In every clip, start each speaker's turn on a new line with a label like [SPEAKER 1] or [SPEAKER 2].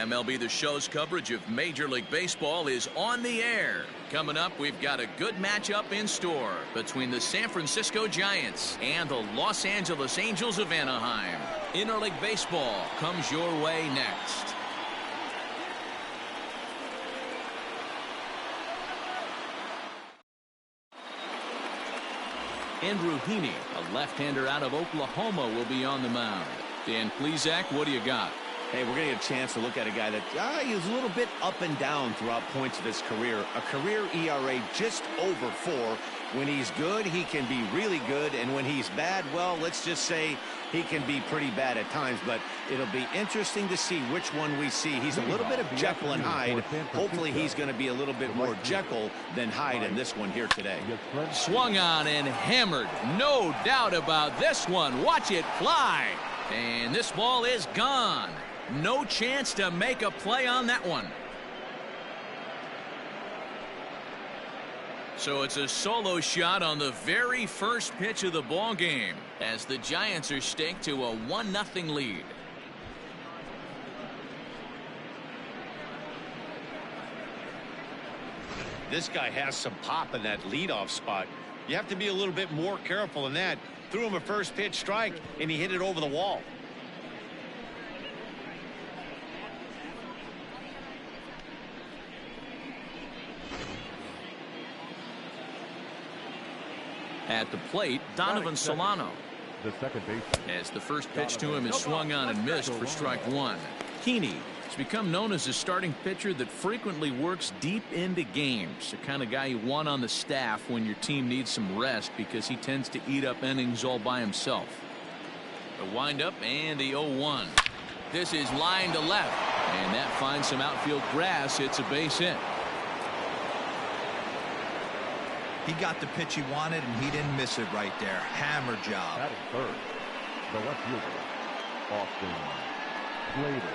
[SPEAKER 1] MLB The Show's coverage of Major League Baseball is on the air. Coming up, we've got a good matchup in store between the San Francisco Giants and the Los Angeles Angels of Anaheim. Interleague Baseball comes your way next. Andrew Heaney, a left-hander out of Oklahoma, will be on the mound. Dan Plesac, what do you got?
[SPEAKER 2] Hey, we're going to get a chance to look at a guy that is a little bit up and down throughout points of his career. A career ERA just over 4. When he's good, he can be really good. And when he's bad, well, let's just say he can be pretty bad at times. But it'll be interesting to see which one we see. He's a little bit of Jekyll and Hyde. Hopefully he's going to be a little bit more Jekyll than Hyde in this one here today.
[SPEAKER 1] Swung on and hammered. No doubt about this one. Watch it fly. And this ball is gone. No chance to make a play on that one. So it's a solo shot on the very first pitch of the ball game as the Giants are staked to a 1-0 lead.
[SPEAKER 2] This guy has some pop in that leadoff spot. You have to be a little bit more careful than that. Threw him a first pitch strike and he hit it over the wall.
[SPEAKER 1] At the plate, Donovan Solano.
[SPEAKER 3] The second baseman.
[SPEAKER 1] As the first pitch to him is swung on and missed for strike one. Heaney has become known as a starting pitcher that frequently works deep into games. The kind of guy you want on the staff when your team needs some rest because he tends to eat up innings all by himself. A windup and the 0-1. This is line to left. And that finds some outfield grass. It's a base hit.
[SPEAKER 4] He got the pitch he wanted, and he didn't miss it right there. Hammer job.
[SPEAKER 3] That is third. The left fielder, Austin Slater.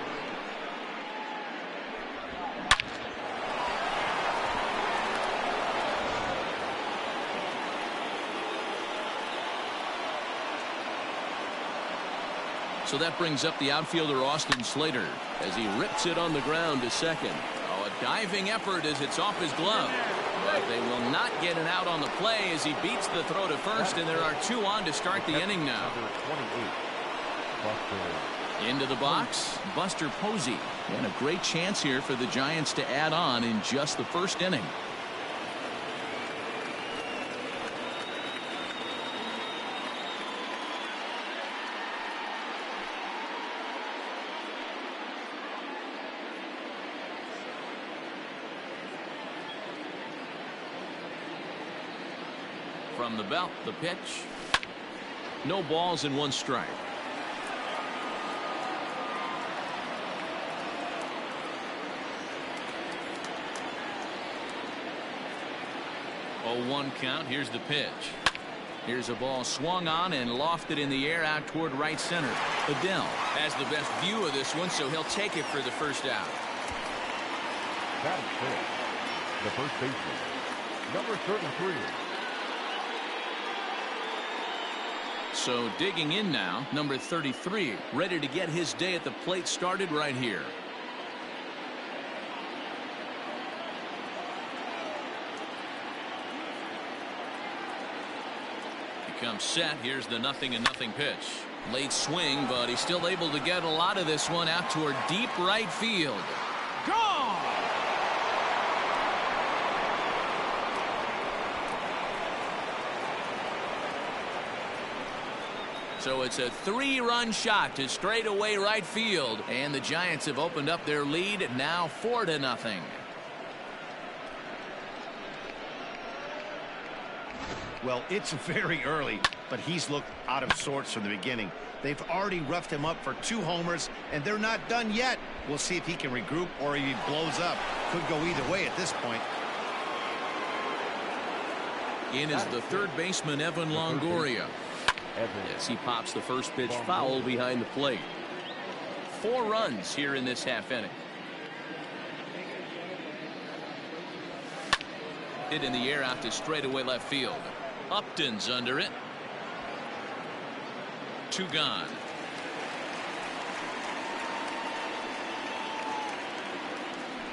[SPEAKER 1] So that brings up the outfielder Austin Slater as he rips it on the ground to second. Oh, a diving effort as it's off his glove. But they will not get an out on the play as he beats the throw to first, and there are 2 on to start the inning now. Into the box, Buster Posey. And a great chance here for the Giants to add on in just the first inning. From the belt, the pitch. No balls and 1 strike. Oh, 1 count. Here's the pitch. Here's a ball swung on and lofted in the air out toward right center. Adele has the best view of this one, so he'll take it for the first out.
[SPEAKER 3] That is fair. The first baseman, number 33.
[SPEAKER 1] So digging in now, number 33, ready to get his day at the plate started right here. He comes set. Here's the 0-0 pitch. Late swing, but he's still able to get a lot of this one out toward deep right field. Gone! So it's a 3-run shot to straightaway right field, and the Giants have opened up their lead now 4-0.
[SPEAKER 2] Well, it's very early, but he's looked out of sorts from the beginning. They've already roughed him up for 2 homers, and they're not done yet. We'll see if he can regroup or he blows up. Could go either way at this point.
[SPEAKER 1] In is the third baseman, Evan Longoria. As he pops the first pitch foul behind the plate. 4 runs here in this half inning. Hit in the air out to straightaway left field. Upton's under it. 2 gone.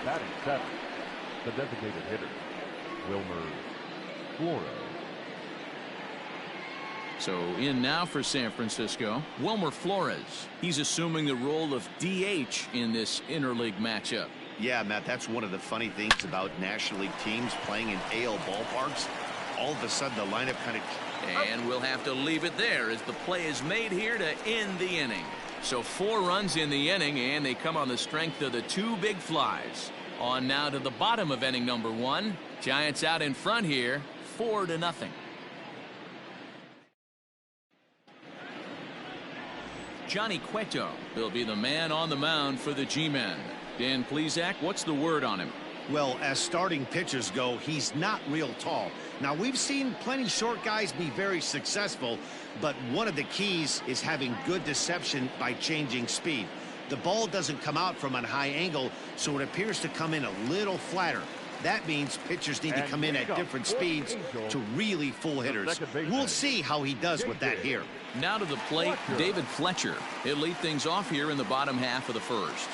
[SPEAKER 3] Batting seventh, the designated hitter, Wilmer Flores.
[SPEAKER 1] So in now for San Francisco, Wilmer Flores. He's assuming the role of DH in this interleague matchup.
[SPEAKER 2] Yeah, Matt, that's one of the funny things about National League teams playing in AL ballparks. All of a sudden, the lineup kind of...
[SPEAKER 1] And we'll have to leave it there as the play is made here to end the inning. So 4 runs in the inning, and they come on the strength of the 2 big flies. On now to the bottom of inning number 1. Giants out in front here, 4-0. Johnny Cueto will be the man on the mound for the G-Men. Dan Plesac, what's the word on him?
[SPEAKER 2] Well, as starting pitchers go, he's not real tall. Now, we've seen plenty short guys be very successful, but one of the keys is having good deception by changing speed. The ball doesn't come out from a high angle, so it appears to come in a little flatter. That means pitchers need to come in at different speeds to really fool hitters. We'll see how he does with that here.
[SPEAKER 1] Now to the plate, David Fletcher. He'll lead things off here in the bottom half of the first.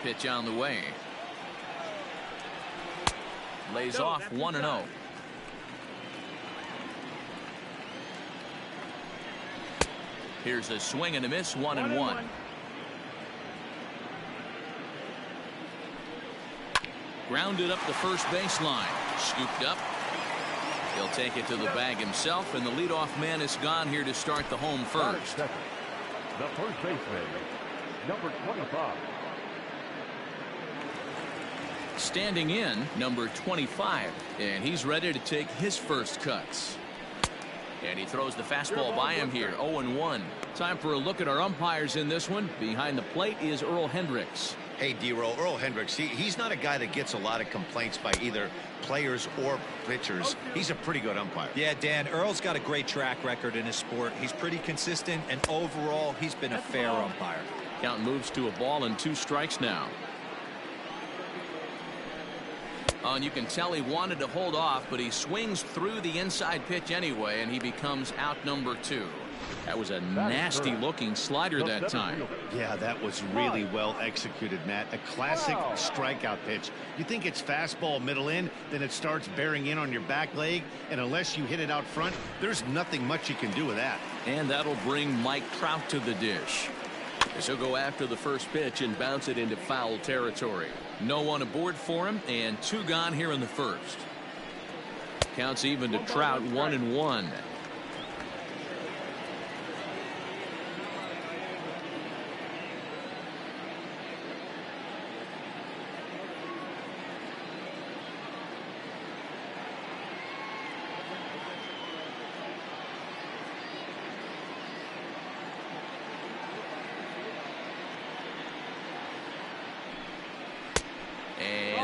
[SPEAKER 1] Pitch on the way. Lays off 1-0. Here's a swing and a miss, 1-1. Grounded up the first baseline. Scooped up. He'll take it to the bag himself, and the leadoff man is gone here to start the home first.
[SPEAKER 3] The first baseman, number 25.
[SPEAKER 1] Standing in, number 25, and he's ready to take his first cuts. And he throws the fastball by him here, 0-1. Time for a look at our umpires in this one. Behind the plate is Earl Hendricks.
[SPEAKER 2] Hey, D-Roll, Earl Hendricks, he's not a guy that gets a lot of complaints by either players or pitchers. He's a pretty good umpire.
[SPEAKER 4] Yeah, Dan, Earl's got a great track record in his sport. He's pretty consistent, and overall, he's been a fair umpire.
[SPEAKER 1] Count moves to a ball and 2 strikes now. Oh, and you can tell he wanted to hold off, but he swings through the inside pitch anyway, and he becomes out number 2. That was a nasty-looking slider that time.
[SPEAKER 2] Yeah, that was really well executed, Matt. A classic strikeout pitch. You think it's fastball middle in, then it starts bearing in on your back leg, and unless you hit it out front, there's nothing much you can do with that.
[SPEAKER 1] And that'll bring Mike Trout to the dish. As he'll go after the first pitch and bounce it into foul territory. No one aboard for him, and 2 gone here in the first. Counts even to Trout, 1-1.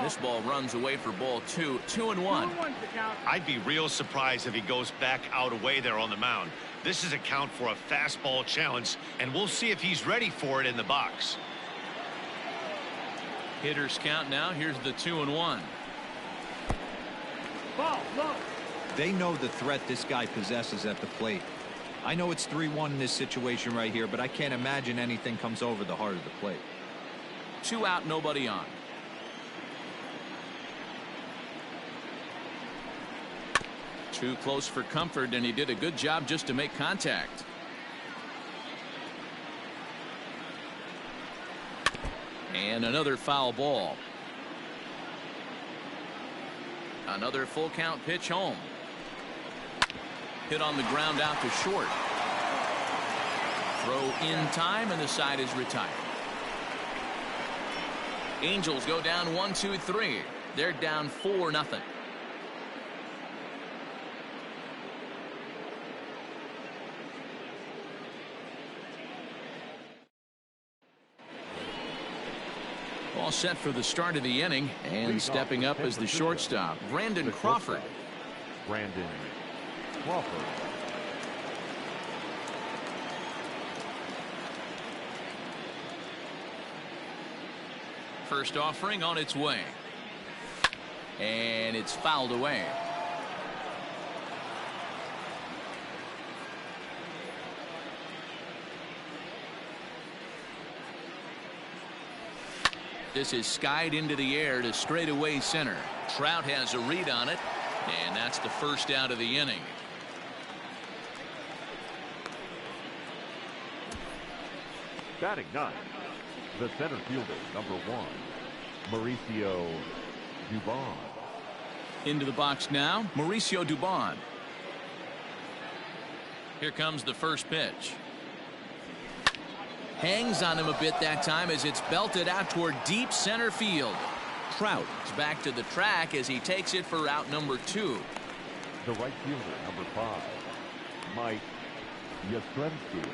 [SPEAKER 1] This ball runs away for ball 2, 2-1.
[SPEAKER 2] I'd be real surprised if he goes back out away there on the mound. This is a count for a fastball challenge, and we'll see if he's ready for it in the box.
[SPEAKER 1] Hitters count now. Here's the 2-1.
[SPEAKER 5] Ball low.
[SPEAKER 4] They know the threat this guy possesses at the plate. I know it's 3-1 in this situation right here, but I can't imagine anything comes over the heart of the plate.
[SPEAKER 1] 2 out, nobody on. Too close for comfort, and he did a good job just to make contact. And another foul ball. Another full count pitch home. Hit on the ground out to short. Throw in time, and the side is retired. Angels go down 1-2-3. They're down 4-0. All set for the start of the inning, and stepping up as the shortstop, Brandon Crawford.
[SPEAKER 3] Brandon Crawford.
[SPEAKER 1] First offering on its way, and it's fouled away. This is skied into the air to straightaway center. Trout has a read on it, and that's the first out of the inning.
[SPEAKER 3] Batting 9, the center fielder, number 1, Mauricio Dubon.
[SPEAKER 1] Into the box now, Mauricio Dubon. Here comes the first pitch. Hangs on him a bit that time as it's belted out toward deep center field. Trout is back to the track as he takes it for out number 2.
[SPEAKER 3] The right fielder, number 5, Mike Yastrzemski.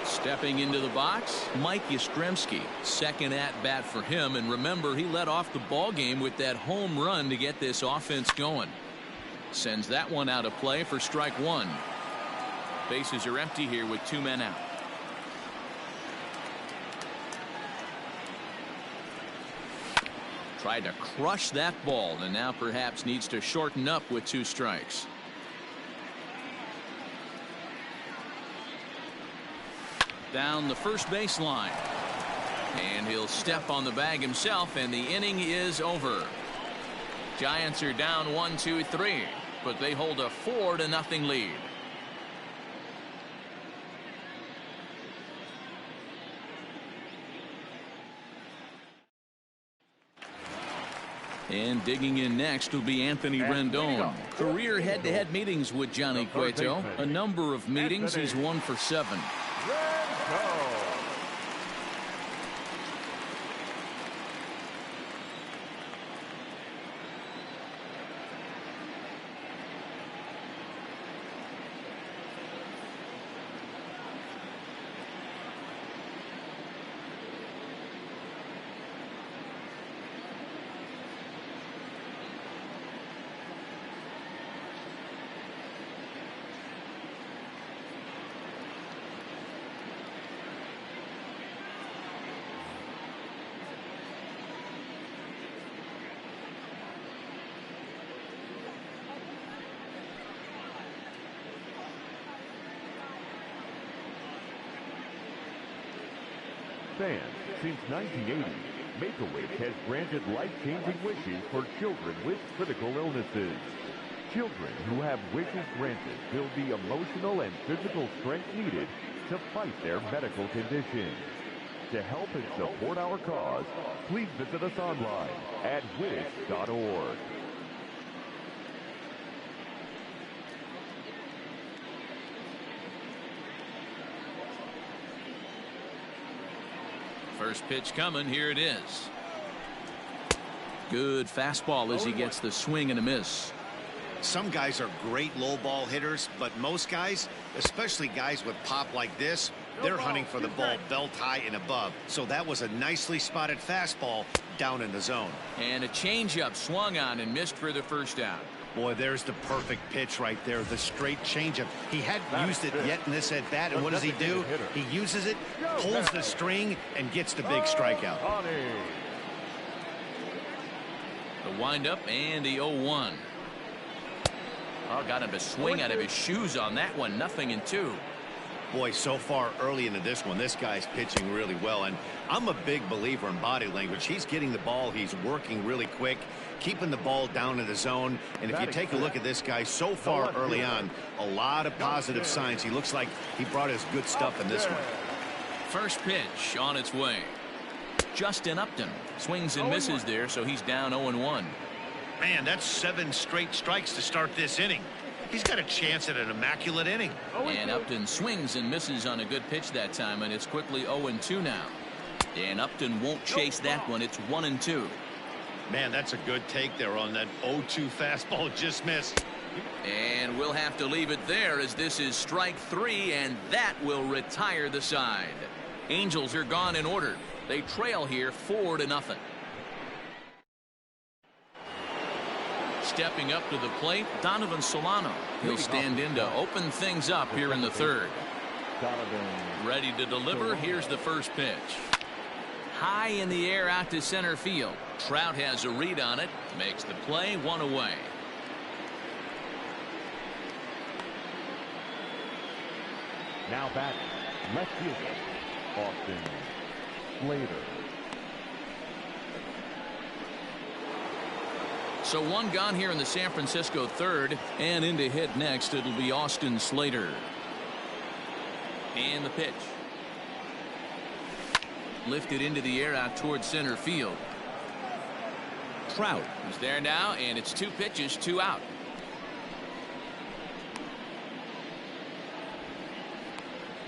[SPEAKER 1] Stepping into the box, Mike Yastrzemski. Second at bat for him, and remember, he led off the ball game with that home run to get this offense going. Sends that one out of play for strike 1. Bases are empty here with 2 men out. Tried to crush that ball, and now perhaps needs to shorten up with 2 strikes. Down the first baseline. And he'll step on the bag himself, and the inning is over. Giants are down 1-2-3, but they hold a 4-0 lead. And digging in next will be Anthony Rendon. Career head-to-head meetings with Johnny Cueto. A number of meetings. He's 1 for 7.
[SPEAKER 3] Fans, since 1980, Make-A-Wish has granted life-changing wishes for children with critical illnesses. Children who have wishes granted feel the emotional and physical strength needed to fight their medical condition. To help and support our cause, please visit us online at wish.org.
[SPEAKER 1] First pitch coming. Here it is. Good fastball as he gets the swing and a miss.
[SPEAKER 2] Some guys are great low ball hitters, but most guys, especially guys with pop like this, they're hunting for the ball belt high and above. So that was a nicely spotted fastball down in the zone.
[SPEAKER 1] And a changeup swung on and missed for the first out.
[SPEAKER 2] Boy, there's the perfect pitch right there, the straight changeup. He hadn't used it yet in this at bat, and what does he do? He uses it, pulls the string, and gets the big strikeout.
[SPEAKER 1] The windup and the 0-1. Oh, got him to swing out of his shoes on that one. 0-2.
[SPEAKER 2] Boy, so far early into this one, this guy's pitching really well, and I'm a big believer in body language. He's getting the ball, he's working really quick, keeping the ball down in the zone, and if you take a look at this guy so far early on, a lot of positive signs. He looks like he brought his good stuff in this one.
[SPEAKER 1] First pitch on its way. Justin Upton swings and misses there, so he's down 0-1.
[SPEAKER 2] Man, that's 7 straight strikes to start this inning. He's got a chance at an immaculate inning.
[SPEAKER 1] And Upton swings and misses on a good pitch that time, and it's quickly 0-2 now. And Upton won't chase that one. It's 1-2.
[SPEAKER 2] Man, that's a good take there on that 0-2 fastball. Just missed.
[SPEAKER 1] And we'll have to leave it there as this is strike 3, and that will retire the side. Angels are gone in order. They trail here 4-0. Stepping up to the plate, Donovan Solano. He'll stand in to open things up here in the third. Ready to deliver. Here's the first pitch. High in the air out to center field. Trout has a read on it. Makes the play. 1 away.
[SPEAKER 3] Now batting, left fielder, Austin Slater.
[SPEAKER 1] So one gone here in the San Francisco third, and in to hit next it'll be Austin Slater. And the pitch. Lifted into the air out towards center field. Trout is there now, and it's 2 pitches, 2 out.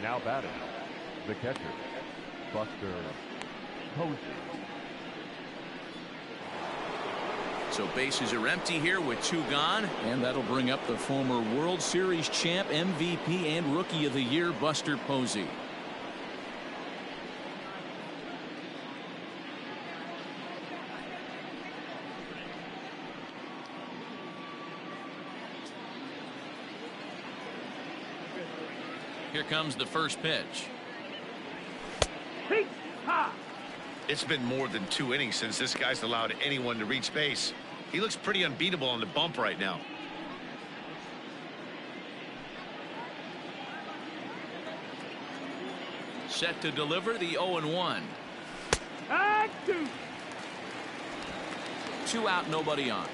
[SPEAKER 3] Now batting, the catcher, Buster Posey.
[SPEAKER 1] So bases are empty here with 2 gone, and that'll bring up the former World Series champ, MVP, and Rookie of the Year, Buster Posey. Here comes the first pitch.
[SPEAKER 2] It's been more than 2 innings since this guy's allowed anyone to reach base. He looks pretty unbeatable on the bump right now.
[SPEAKER 1] Set to deliver the 0-1.
[SPEAKER 3] Tag 2.
[SPEAKER 1] 2 out, nobody on.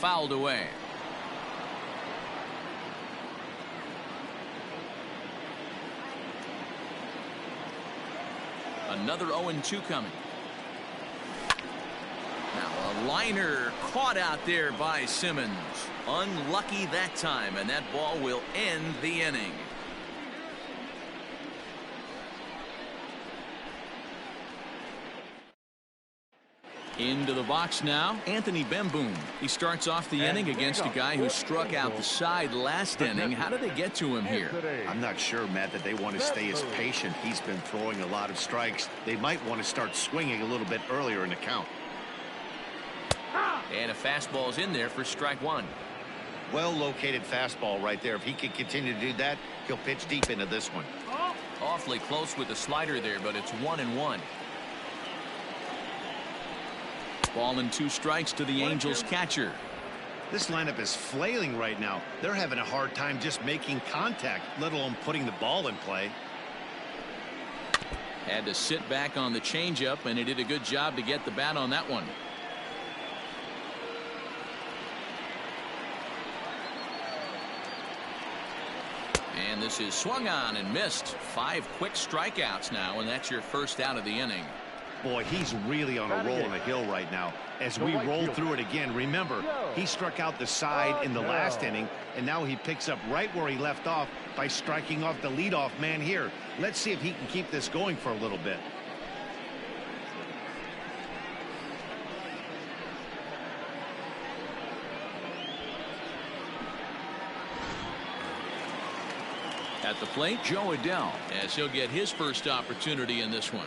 [SPEAKER 1] fouled away. Another 0-2 coming. Now a liner caught out there by Simmons. Unlucky that time, and that ball will end the inning. Into the box now, Anthony Bemboom. He starts off the inning against a guy who struck out the side last inning. How did they get to him here?
[SPEAKER 2] I'm not sure, Matt, that they want to stay as patient. He's been throwing a lot of strikes. They might want to start swinging a little bit earlier in the count.
[SPEAKER 1] And a fastball's in there for strike one.
[SPEAKER 2] Well-located fastball right there. If he can continue to do that, he'll pitch deep into this one.
[SPEAKER 1] Awfully close with the slider there, but it's 1-1. Ball and 2 strikes to the Angels catcher.
[SPEAKER 2] This lineup is flailing right now. They're having a hard time just making contact, let alone putting the ball in play.
[SPEAKER 1] Had to sit back on the changeup, and he did a good job to get the bat on that one. And this is swung on and missed. 5 quick strikeouts now, and that's your first out of the inning.
[SPEAKER 2] Boy, he's really on a roll on the hill right now. As we roll through it again, remember, he struck out the side in the last inning, and now he picks up right where he left off by striking off the leadoff man here. Let's see if he can keep this going for a little bit.
[SPEAKER 1] At the plate, Joe Adell, as he'll get his first opportunity in this one.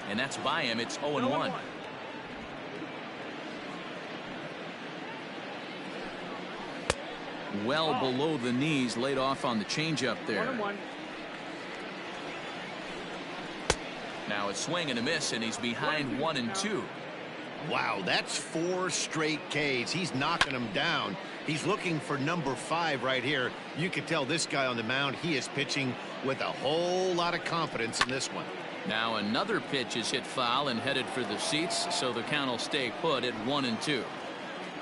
[SPEAKER 1] And that's by him. It's 0-1. Well below the knees, laid off on the changeup there.
[SPEAKER 5] 1-1.
[SPEAKER 1] Now a swing and a miss, and he's behind 1-2.
[SPEAKER 2] Wow, that's 4 straight Ks. He's knocking them down. He's looking for number 5 right here. You can tell this guy on the mound, he is pitching with a whole lot of confidence in this one.
[SPEAKER 1] Now another pitch is hit foul and headed for the seats, so the count will stay put at 1-2.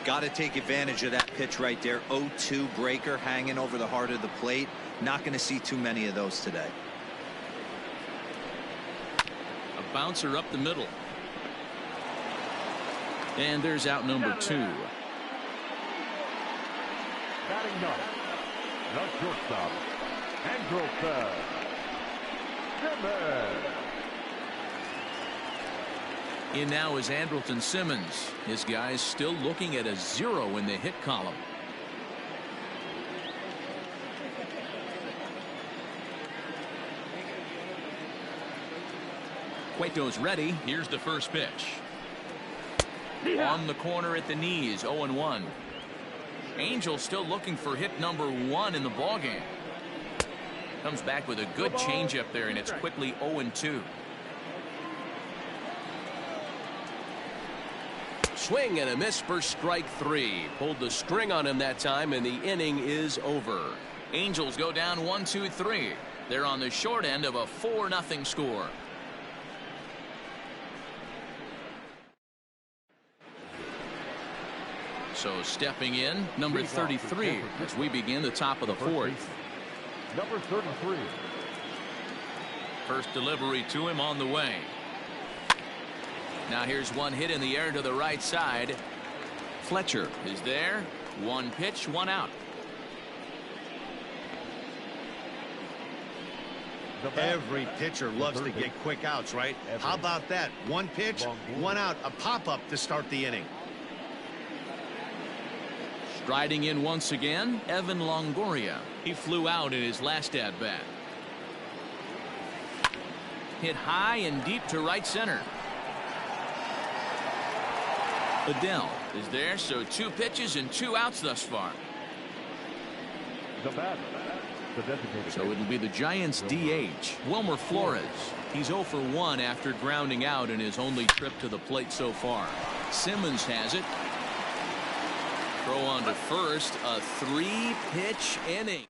[SPEAKER 4] Got to take advantage of that pitch right there. 0-2 breaker hanging over the heart of the plate. Not going to see too many of those today.
[SPEAKER 1] A bouncer up the middle. And there's out number 2.
[SPEAKER 3] Batting ninth, the shortstop, Andrelton Simmons.
[SPEAKER 1] In now is Andrelton Simmons. His guys still looking at a 0 in the hit column. Cueto's ready. Here's the first pitch. On the corner at the knees, 0-1. Angels still looking for hit number 1 in the ballgame. Comes back with a good changeup there, and it's quickly 0-2. Swing and a miss for strike 3. Pulled the string on him that time, and the inning is over. Angels go down 1-2-3. They're on the short end of a 4-0 score. So stepping in, number 33, as we begin the top of the 4th.
[SPEAKER 3] Number 33.
[SPEAKER 1] First delivery to him on the way. Now here's one hit in the air to the right side. Fletcher is there. 1 pitch, 1 out.
[SPEAKER 2] Every pitcher loves to get quick outs, right? How about that? 1 pitch, 1 out, a pop-up to start the inning.
[SPEAKER 1] Striding in once again, Evan Longoria. He flew out in his last at-bat. Hit high and deep to right center. Adell is there, so 2 pitches and 2 outs thus far.
[SPEAKER 3] The batter, the designated.
[SPEAKER 1] So it'll be the Giants DH, Wilmer Flores. He's 0 for 1 after grounding out in his only trip to the plate so far. Simmons has it. Throw on to first, a 3-pitch inning.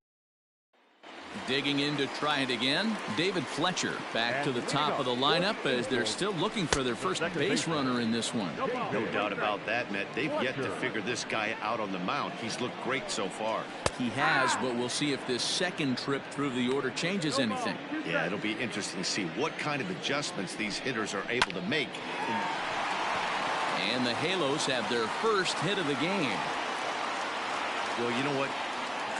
[SPEAKER 1] Digging in to try it again. David Fletcher back to the top of the lineup as they're still looking for their first base runner in this one.
[SPEAKER 2] No doubt about that, Matt. They've yet to figure this guy out on the mound. He's looked great so far.
[SPEAKER 1] He has, but we'll see if this second trip through the order changes anything.
[SPEAKER 2] Yeah, it'll be interesting to see what kind of adjustments these hitters are able to make.
[SPEAKER 1] And the Halos have their first hit of the game.
[SPEAKER 2] Well, you know what?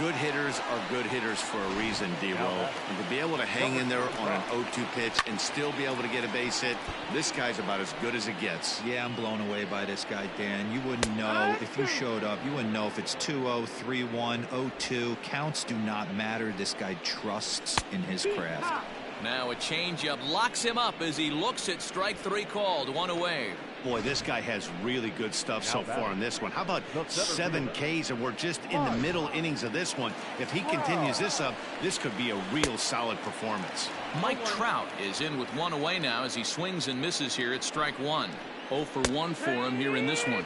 [SPEAKER 2] Good hitters are good hitters for a reason, D-Roll. And to be able to hang in there on an 0-2 pitch and still be able to get a base hit, this guy's about as good as it gets.
[SPEAKER 4] Yeah, I'm blown away by this guy, Dan. You wouldn't know if you showed up. You wouldn't know if it's 2-0, 3-1, 0-2. Counts do not matter. This guy trusts in his craft.
[SPEAKER 1] Now a changeup locks him up as he looks at strike three called. One away.
[SPEAKER 2] Boy, this guy has really good stuff so far in this one. How about 7 Ks, and we're just in the middle innings of this one. If he continues this up, this could be a real solid performance.
[SPEAKER 1] Mike Trout is in with one away now as he swings and misses here at strike one. 0 for 1 for him here in this one.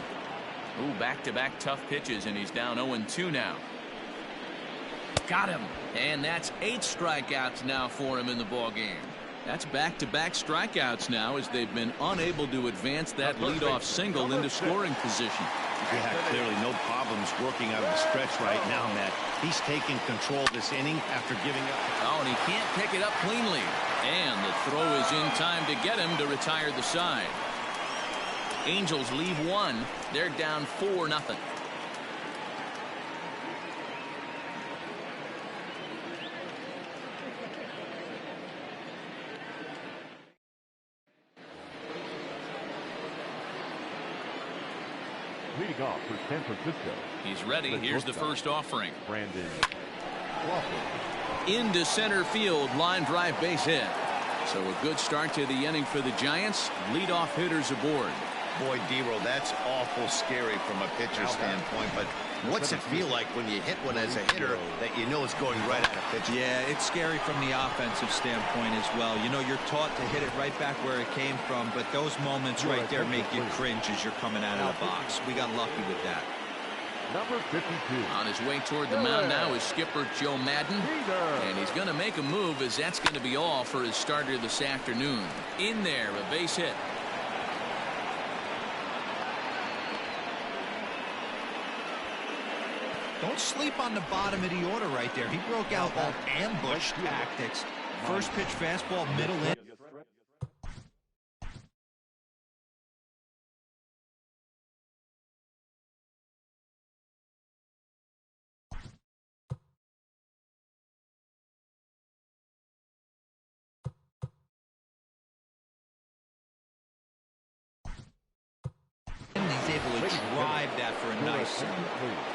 [SPEAKER 1] Ooh, back-to-back tough pitches, and he's down 0-2 now. Got him. And that's 8 strikeouts now for him in the ball game. That's back-to-back strikeouts now as they've been unable to advance that leadoff single into scoring position.
[SPEAKER 2] Yeah, clearly no problems working out of the stretch right now, Matt. He's taking control of this inning after giving up.
[SPEAKER 1] Oh, and he can't pick it up cleanly. And the throw is in time to get him to retire the side. Angels leave one. They're down 4-0.
[SPEAKER 3] Leading off for San Francisco.
[SPEAKER 1] He's ready. Here's the first offering.
[SPEAKER 3] Brandon Crawford.
[SPEAKER 1] Into center field, line drive base hit. So a good start to the inning for the Giants. Leadoff hitters aboard.
[SPEAKER 2] Boy, D-Roll, that's awful scary from a pitcher's standpoint, but what's it feel like when you hit one as a hitter that you know is going right at a pitcher?
[SPEAKER 4] Yeah, it's scary from the offensive standpoint as well. You know, you're taught to hit it right back where it came from, but those moments right there make you cringe as you're coming out of the box. We got lucky with that.
[SPEAKER 3] Number 52.
[SPEAKER 1] On his way toward the mound now is skipper Joe Madden. And he's going to make a move as that's going to be all for his starter this afternoon. In there, a base hit.
[SPEAKER 4] Don't sleep on the bottom of the order right there. He broke out all ambush tactics. First pitch fastball, middle in. He's able to drive that for a nice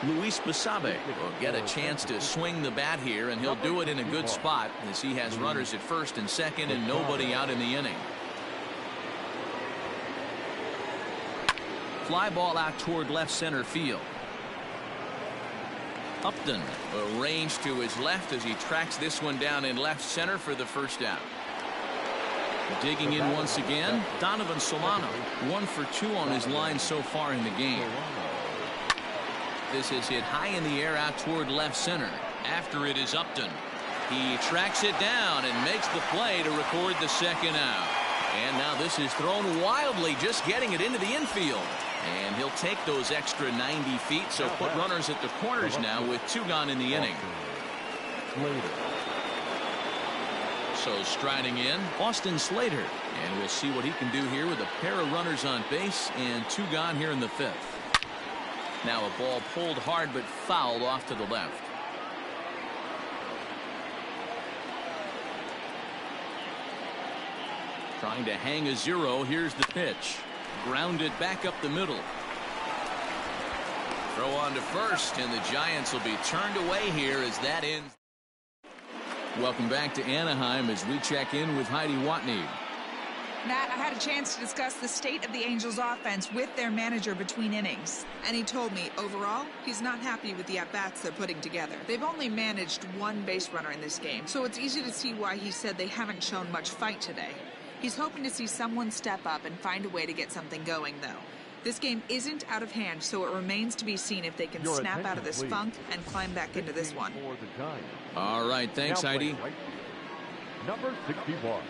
[SPEAKER 1] Luis Basabe will get a chance to swing the bat here, and he'll do it in a good spot as he has runners at first and second and nobody out in the inning. Fly ball out toward left center field. Upton arranged to his left as he tracks this one down in left center for the first out. Digging in once again, Donovan Solano, 1 for 2 on his line so far in the game. This is hit high in the air out toward left center. After it is Upton. He tracks it down and makes the play to record the second out. And now this is thrown wildly, just getting it into the infield. And he'll take those extra 90 feet, so put runners at the corners now with 2 gone in the inning. So striding in, Austin Slater. And we'll see what he can do here with a pair of runners on base and 2 gone here in the 5th. Now a ball pulled hard but fouled off to the left. Trying to hang a 0. Here's the pitch. Grounded back up the middle. Throw on to first, and the Giants will be turned away here as that ends. Welcome back to Anaheim as we check in with Heidi Watney.
[SPEAKER 5] Matt, I had a chance to discuss the state of the Angels offense with their manager between innings. And he told me, overall, he's not happy with the at-bats they're putting together. They've only managed 1 base runner in this game, so it's easy to see why he said they haven't shown much fight today. He's hoping to see someone step up and find a way to get something going, though. This game isn't out of hand, so it remains to be seen if they can snap out of this funk and climb back into this one.
[SPEAKER 1] All right, thanks, Heidi.
[SPEAKER 3] Number 61,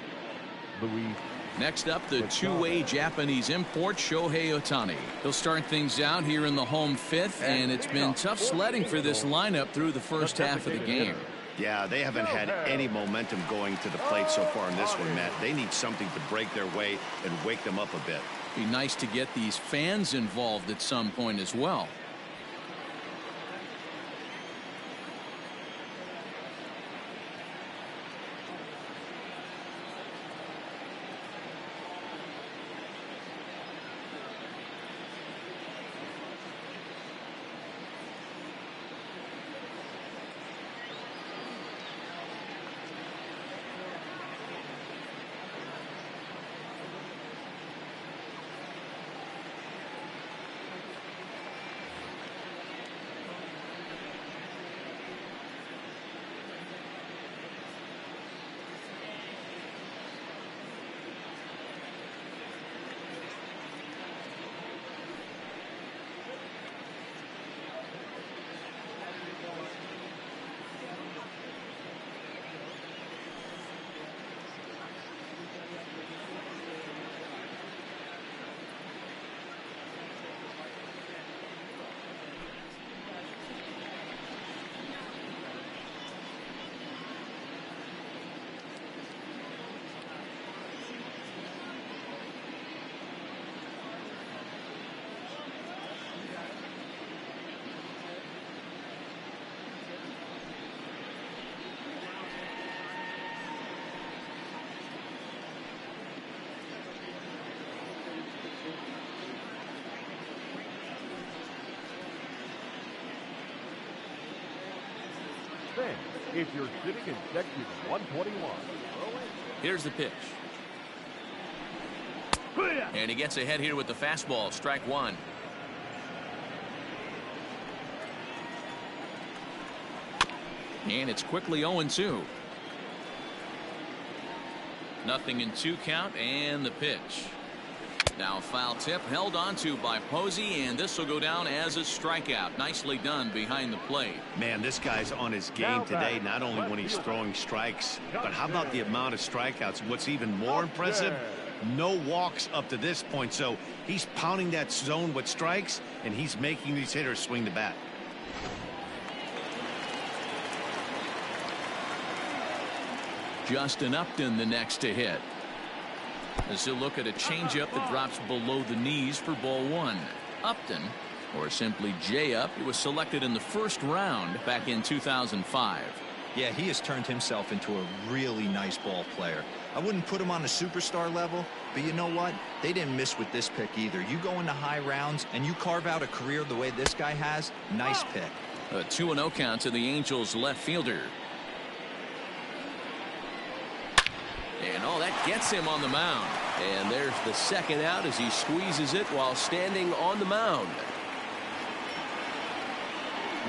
[SPEAKER 3] Luis.
[SPEAKER 1] Next up, the two-way Japanese import, Shohei Ohtani. He'll start things out here in the home fifth, and it's been tough sledding for this lineup through the first half of the game.
[SPEAKER 2] Yeah, they haven't had any momentum going to the plate so far in this one, Matt. They need something to break their way and wake them up a bit.
[SPEAKER 1] Be nice to get these fans involved at some point as well.
[SPEAKER 3] Then, if you're sitting in section 121.
[SPEAKER 1] Here's the pitch. And he gets ahead here with the fastball, strike one. And it's quickly 0-2. Nothing in 2 count, and the pitch. Now foul tip held onto by Posey, and this will go down as a strikeout. Nicely done behind the plate.
[SPEAKER 2] Man, this guy's on his game today, not only when he's throwing strikes, but how about the amount of strikeouts? What's even more impressive, no walks up to this point. So he's pounding that zone with strikes, and he's making these hitters swing the bat.
[SPEAKER 1] Justin Upton the next to hit. As he'll look at a changeup that drops below the knees for ball one. Upton, or simply J-Up, he was selected in the first round back in 2005.
[SPEAKER 4] Yeah, he has turned himself into a really nice ball player. I wouldn't put him on a superstar level, but you know what? They didn't miss with this pick either. You go into high rounds and you carve out a career the way this guy has, nice pick.
[SPEAKER 1] A 2-0 count to the Angels left fielder. And oh, that gets him on the mound.
[SPEAKER 6] And there's the second out as he squeezes it while standing on the mound.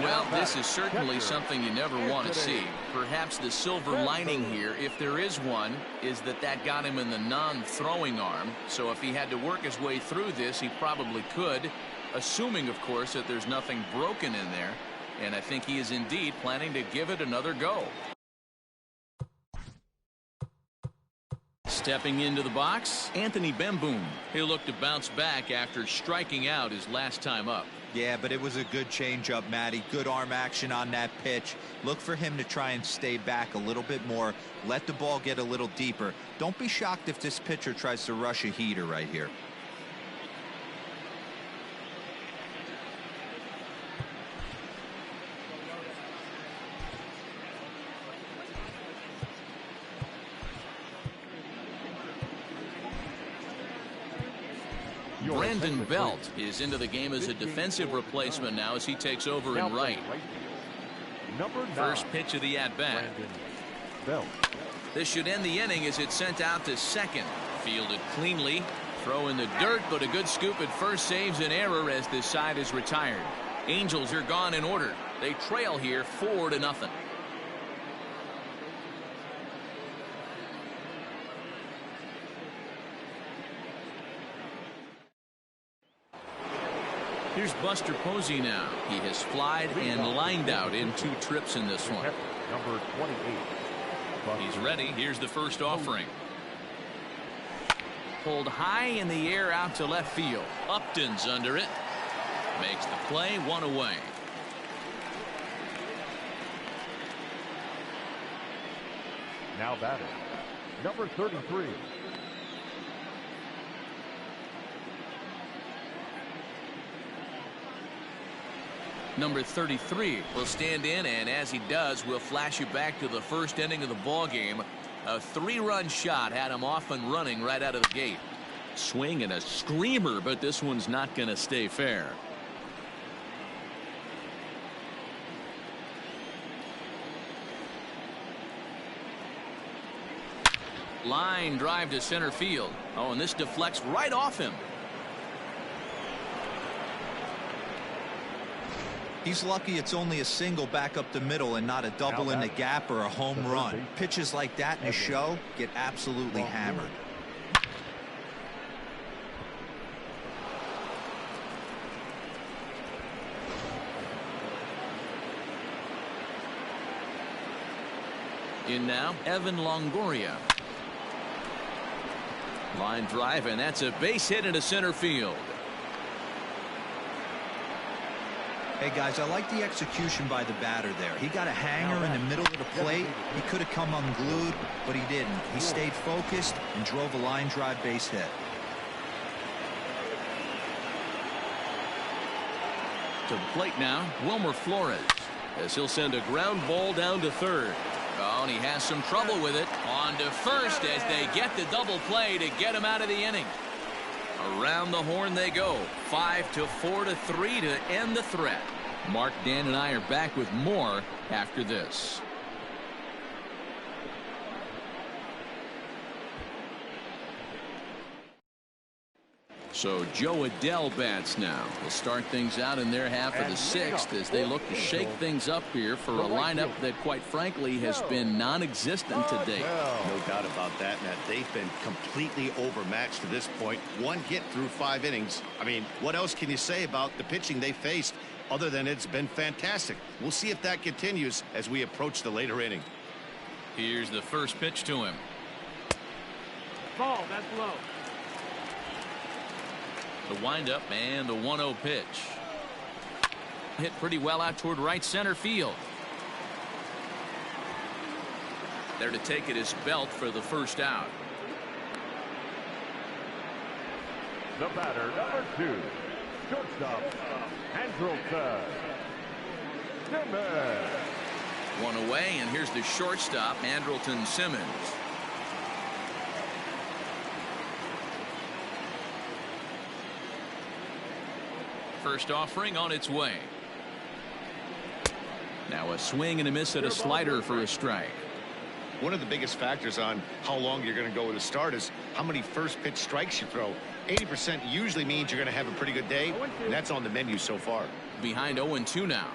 [SPEAKER 1] Well, this is certainly something you never want to see. Perhaps the silver lining here, if there is one, is that got him in the non-throwing arm. So if he had to work his way through this, he probably could, assuming, of course, that there's nothing broken in there. And I think he is indeed planning to give it another go. Stepping into the box, Anthony Bemboom. He'll look to bounce back after striking out his last time up.
[SPEAKER 4] Yeah, but it was a good changeup, Matty. Good arm action on that pitch. Look for him to try and stay back a little bit more. Let the ball get a little deeper. Don't be shocked if this pitcher tries to rush a heater right here.
[SPEAKER 1] Brandon Belt is into the game as a defensive replacement now as he takes over in right. First pitch of the at-bat. This should end the inning as it's sent out to second. Fielded cleanly. Throw in the dirt, but a good scoop at first saves an error as this side is retired. Angels are gone in order. They trail here 4-0. Here's Buster Posey now. He has flied and lined out in 2 trips in this one.
[SPEAKER 3] Number 28.
[SPEAKER 1] He's ready. Here's the first offering. Pulled high in the air out to left field. Upton's under it. Makes the play, 1 away.
[SPEAKER 3] Now batting, number 33.
[SPEAKER 1] Number 33 will stand in, and as he does, we'll flash you back to the first inning of the ball game. A 3-run shot had him off and running right out of the gate. Swing and a screamer, but this one's not going to stay fair. Line drive to center field. Oh, and this deflects right off him.
[SPEAKER 4] He's lucky it's only a single back up the middle and not a double in the gap or a home run. Pitches like that in a show get absolutely hammered.
[SPEAKER 1] In now, Evan Longoria. Line drive, and that's a base hit into center field.
[SPEAKER 4] Hey guys, I like the execution by the batter there. He got a hanger in the middle of the plate. He could have come unglued, but he didn't. He stayed focused and drove a line drive base hit.
[SPEAKER 1] To the plate now, Wilmer Flores, as he'll send a ground ball down to third. Oh, and he has some trouble with it. On to first as they get the double play to get him out of the inning. Around the horn they go. 5-4-3 to end the threat. Mark, Dan, and I are back with more after this. So Joe Adell bats now. Will start things out in their half of the 6th as they look to shake things up here for a lineup that, quite frankly, has been non-existent to date.
[SPEAKER 2] No doubt about that, Matt. They've been completely overmatched to this point. 1 hit through 5 innings. I mean, what else can you say about the pitching they faced other than it's been fantastic? We'll see if that continues as we approach the later inning.
[SPEAKER 1] Here's the first pitch to him.
[SPEAKER 7] Ball, that's low.
[SPEAKER 1] The windup and the 1-0 pitch. Hit pretty well out toward right center field. There to take it is Belt for the first out.
[SPEAKER 3] The batter, number 2, shortstop, Andrelton Simmons.
[SPEAKER 1] 1 away, and here's the shortstop, Andrelton Simmons. First offering on its way. Now a swing and a miss at a slider for a strike.
[SPEAKER 2] One of the biggest factors on how long you're going to go with a start is how many first pitch strikes you throw. 80% usually means you're going to have a pretty good day, and that's on the menu so far.
[SPEAKER 1] Behind 0-2 now.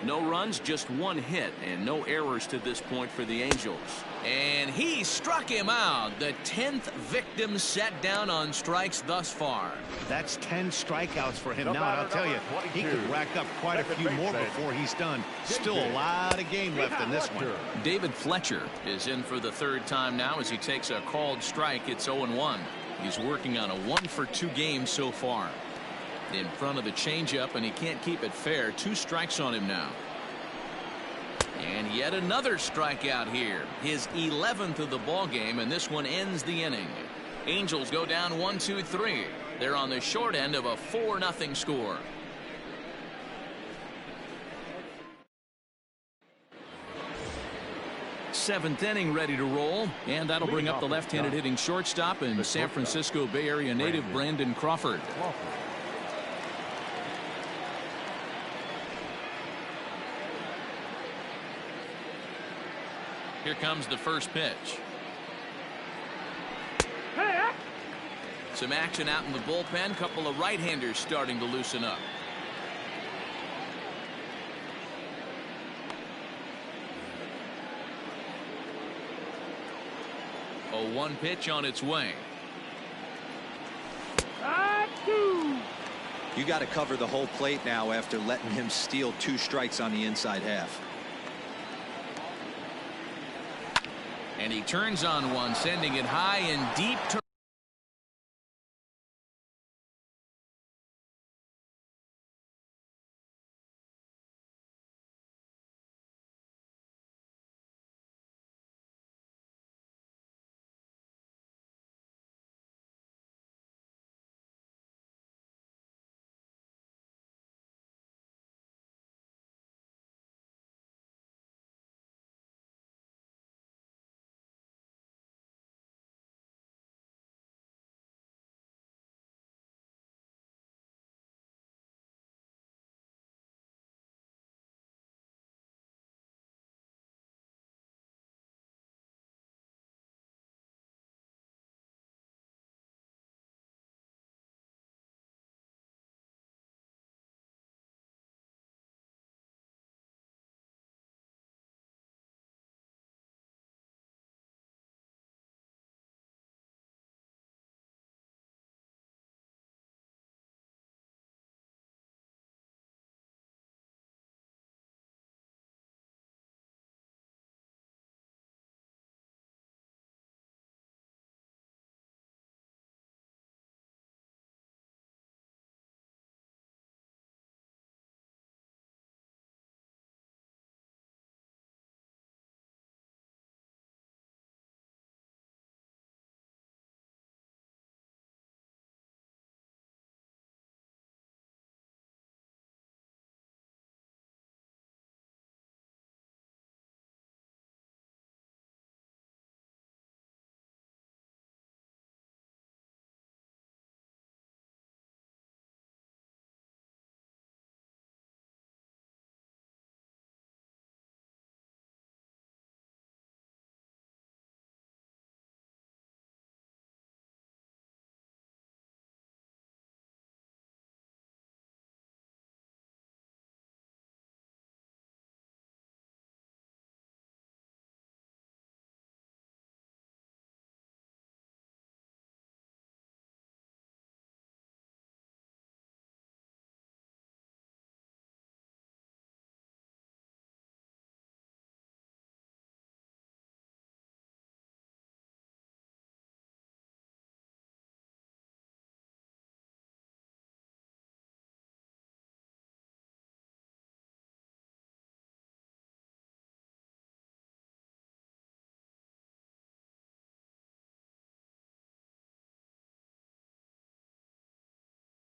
[SPEAKER 1] No runs, just 1 hit, and no errors to this point for the Angels. And he struck him out. The 10th victim set down on strikes thus far.
[SPEAKER 2] That's 10 strikeouts for him now, and I'll tell you, he could rack up quite a few more before he's done. Still a lot of game left in this one.
[SPEAKER 1] David Fletcher is in for the 3rd time now as he takes a called strike. It's 0-1. He's working on a 1-for-2 game so far. In front of the changeup, and he can't keep it fair. 2 strikes on him now. And yet another strikeout here. His 11th of the ball game, and this one ends the inning. Angels go down 1-2-3. They're on the short end of a 4-0 score. Seventh inning ready to roll, and that'll bring up the left-handed hitting shortstop and San Francisco Bay Area native Brandon Crawford. Here comes the first pitch. Some action out in the bullpen. Couple of right-handers starting to loosen up. A 1 pitch on its way.
[SPEAKER 4] You got to cover the whole plate now after letting him steal 2 strikes on the inside half.
[SPEAKER 1] And he turns on one, sending it high and deep to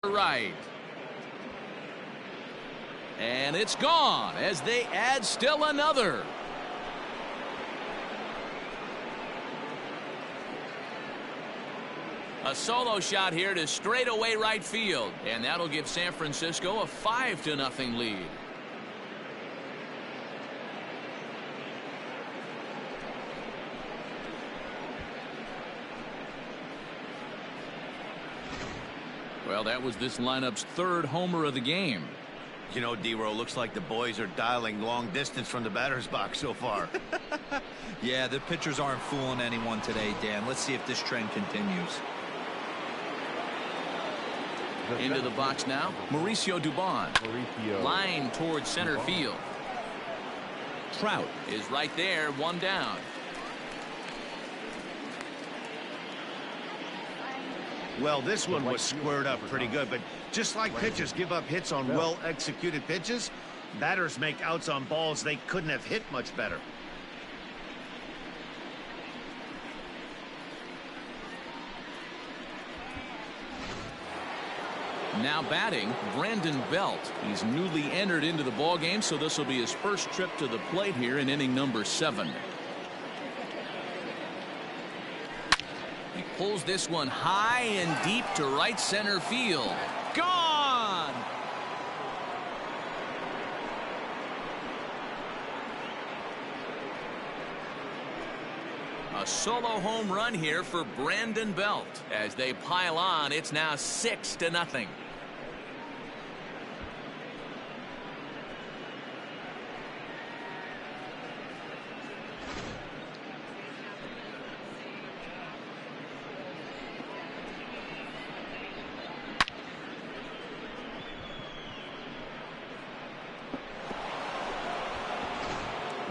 [SPEAKER 1] right. And it's gone as they add still another. A solo shot here to straightaway right field, and that'll give San Francisco a 5-0 lead. Well, that was this lineup's 3rd homer of the game.
[SPEAKER 2] You know, D-Row, looks like the boys are dialing long distance from the batter's box so far.
[SPEAKER 4] Yeah, the pitchers aren't fooling anyone today, Dan. Let's see if this trend continues.
[SPEAKER 1] Into the box now, Mauricio Dubon. Line towards center field. Trout is right there, 1 down.
[SPEAKER 2] Well, this one was squared up pretty good, but just like pitchers give up hits on well-executed pitches, batters make outs on balls they couldn't have hit much better.
[SPEAKER 1] Now batting, Brandon Belt. He's newly entered into the ballgame, so this will be his first trip to the plate here in inning number 7. He pulls this one high and deep to right center field. Gone! A solo home run here for Brandon Belt. As they pile on, it's now 6-0.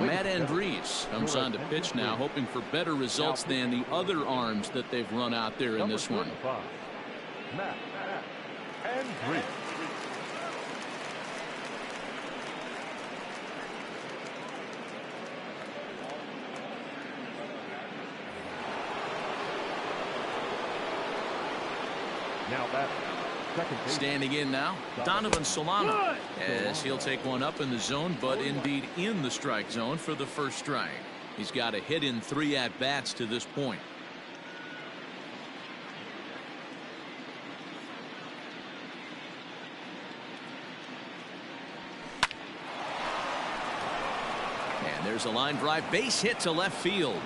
[SPEAKER 1] Matt Andriese comes on to pitch now, hoping for better results than the other arms that they've run out there in this one.
[SPEAKER 3] Matt Andriese. Now that
[SPEAKER 1] standing in now, Donovan Solano, as he'll take one up in the zone, but indeed in the strike zone for the first strike. He's got a hit in 3 at-bats to this point. And there's a line drive, base hit to left field.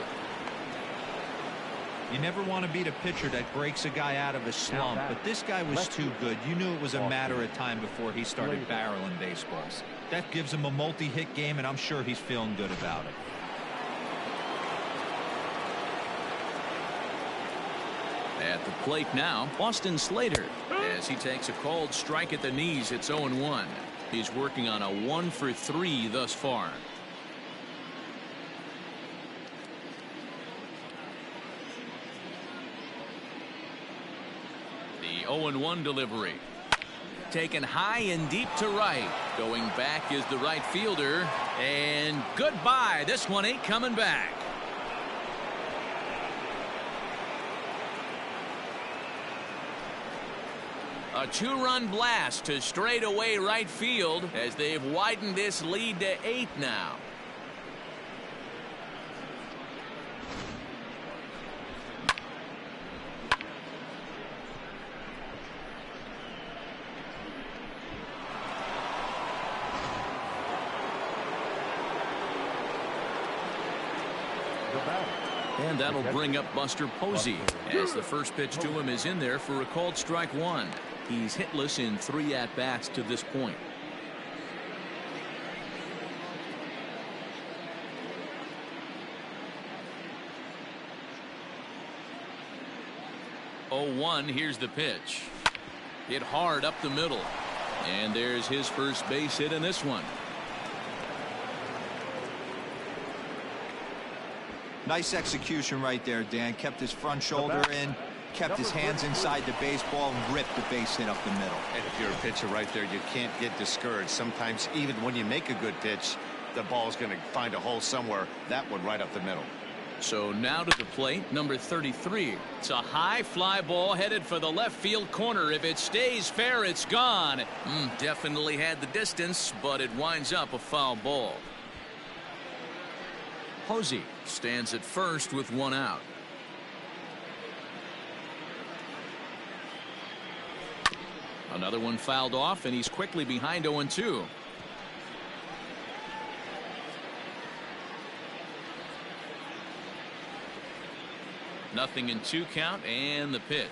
[SPEAKER 4] You never want to beat a pitcher that breaks a guy out of a slump, but this guy was too good. You knew it was a matter of time before he started barreling baseballs. That gives him a multi-hit game, and I'm sure he's feeling good about it.
[SPEAKER 1] At the plate now, Austin Slater, as he takes a called strike at the knees. It's 0-1. He's working on a 1-for-3 thus far. The 0-1 delivery. Taken high and deep to right. Going back is the right fielder. And goodbye. This one ain't coming back. A 2-run blast to straightaway right field as they've widened this lead to 8 now. And that'll bring up Buster Posey, as the first pitch to him is in there for a called strike 1. He's hitless in 3 at-bats to this point. Oh, 1, here's the pitch. Hit hard up the middle. And there's his first base hit in this one.
[SPEAKER 4] Nice execution right there, Dan. Kept his front shoulder in, kept his hands inside the baseball, and ripped the base hit up the middle.
[SPEAKER 2] And if you're a pitcher right there, you can't get discouraged. Sometimes even when you make a good pitch, the ball's going to find a hole somewhere. That one right up the middle.
[SPEAKER 1] So now to the plate, number 33. It's a high fly ball headed for the left field corner. If it stays fair, it's gone. Definitely had the distance, but it winds up a foul ball. Posey stands at first with 1 out. Another one fouled off, and he's quickly behind 0-2. Nothing in 2 count, and the pitch.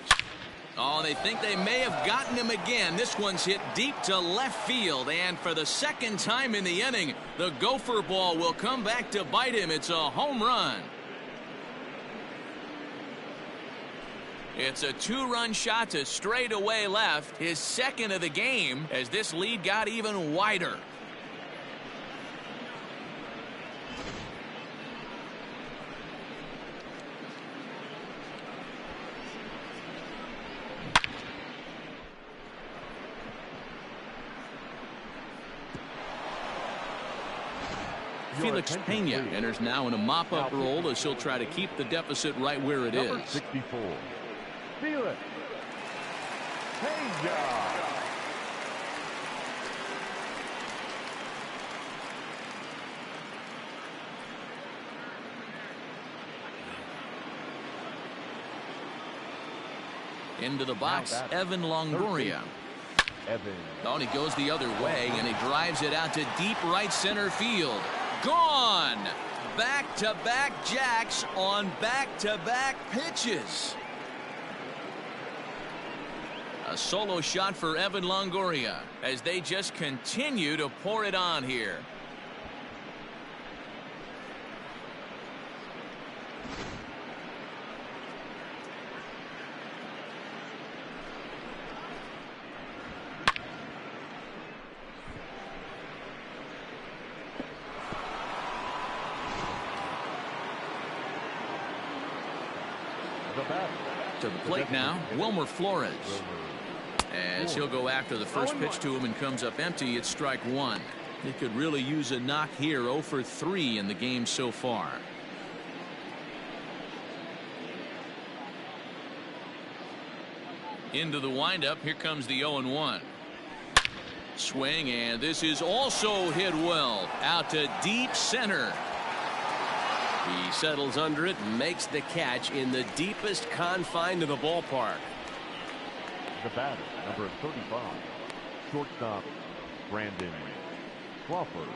[SPEAKER 1] Oh, they think they may have gotten him again. This one's hit deep to left field, and for the second time in the inning, the gopher ball will come back to bite him. It's a home run. It's a 2-run shot to straightaway left, his second of the game, as this lead got even wider. Felix Pena enters now in a mop-up role as he'll try to keep the deficit right where it is.
[SPEAKER 3] 64. Felix Pena.
[SPEAKER 1] Into the box, Evan Longoria. Oh, and he goes the other way, and he drives it out to deep right center field. Gone! Back-to-back jacks on back-to-back pitches. A solo shot for Evan Longoria as they just continue to pour it on here.
[SPEAKER 3] The batter.
[SPEAKER 1] To the plate now, Wilmer Flores. As he'll go after the first pitch to him and comes up empty, it's strike one. He could really use a knock here. 0 for 3 in the game so far. Into the windup. Here comes the 0-1. Swing, and this is also hit well out to deep center.
[SPEAKER 6] He settles under it and makes the catch in the deepest confine of the ballpark.
[SPEAKER 3] The batter, number 35, shortstop, Brandon Crawford.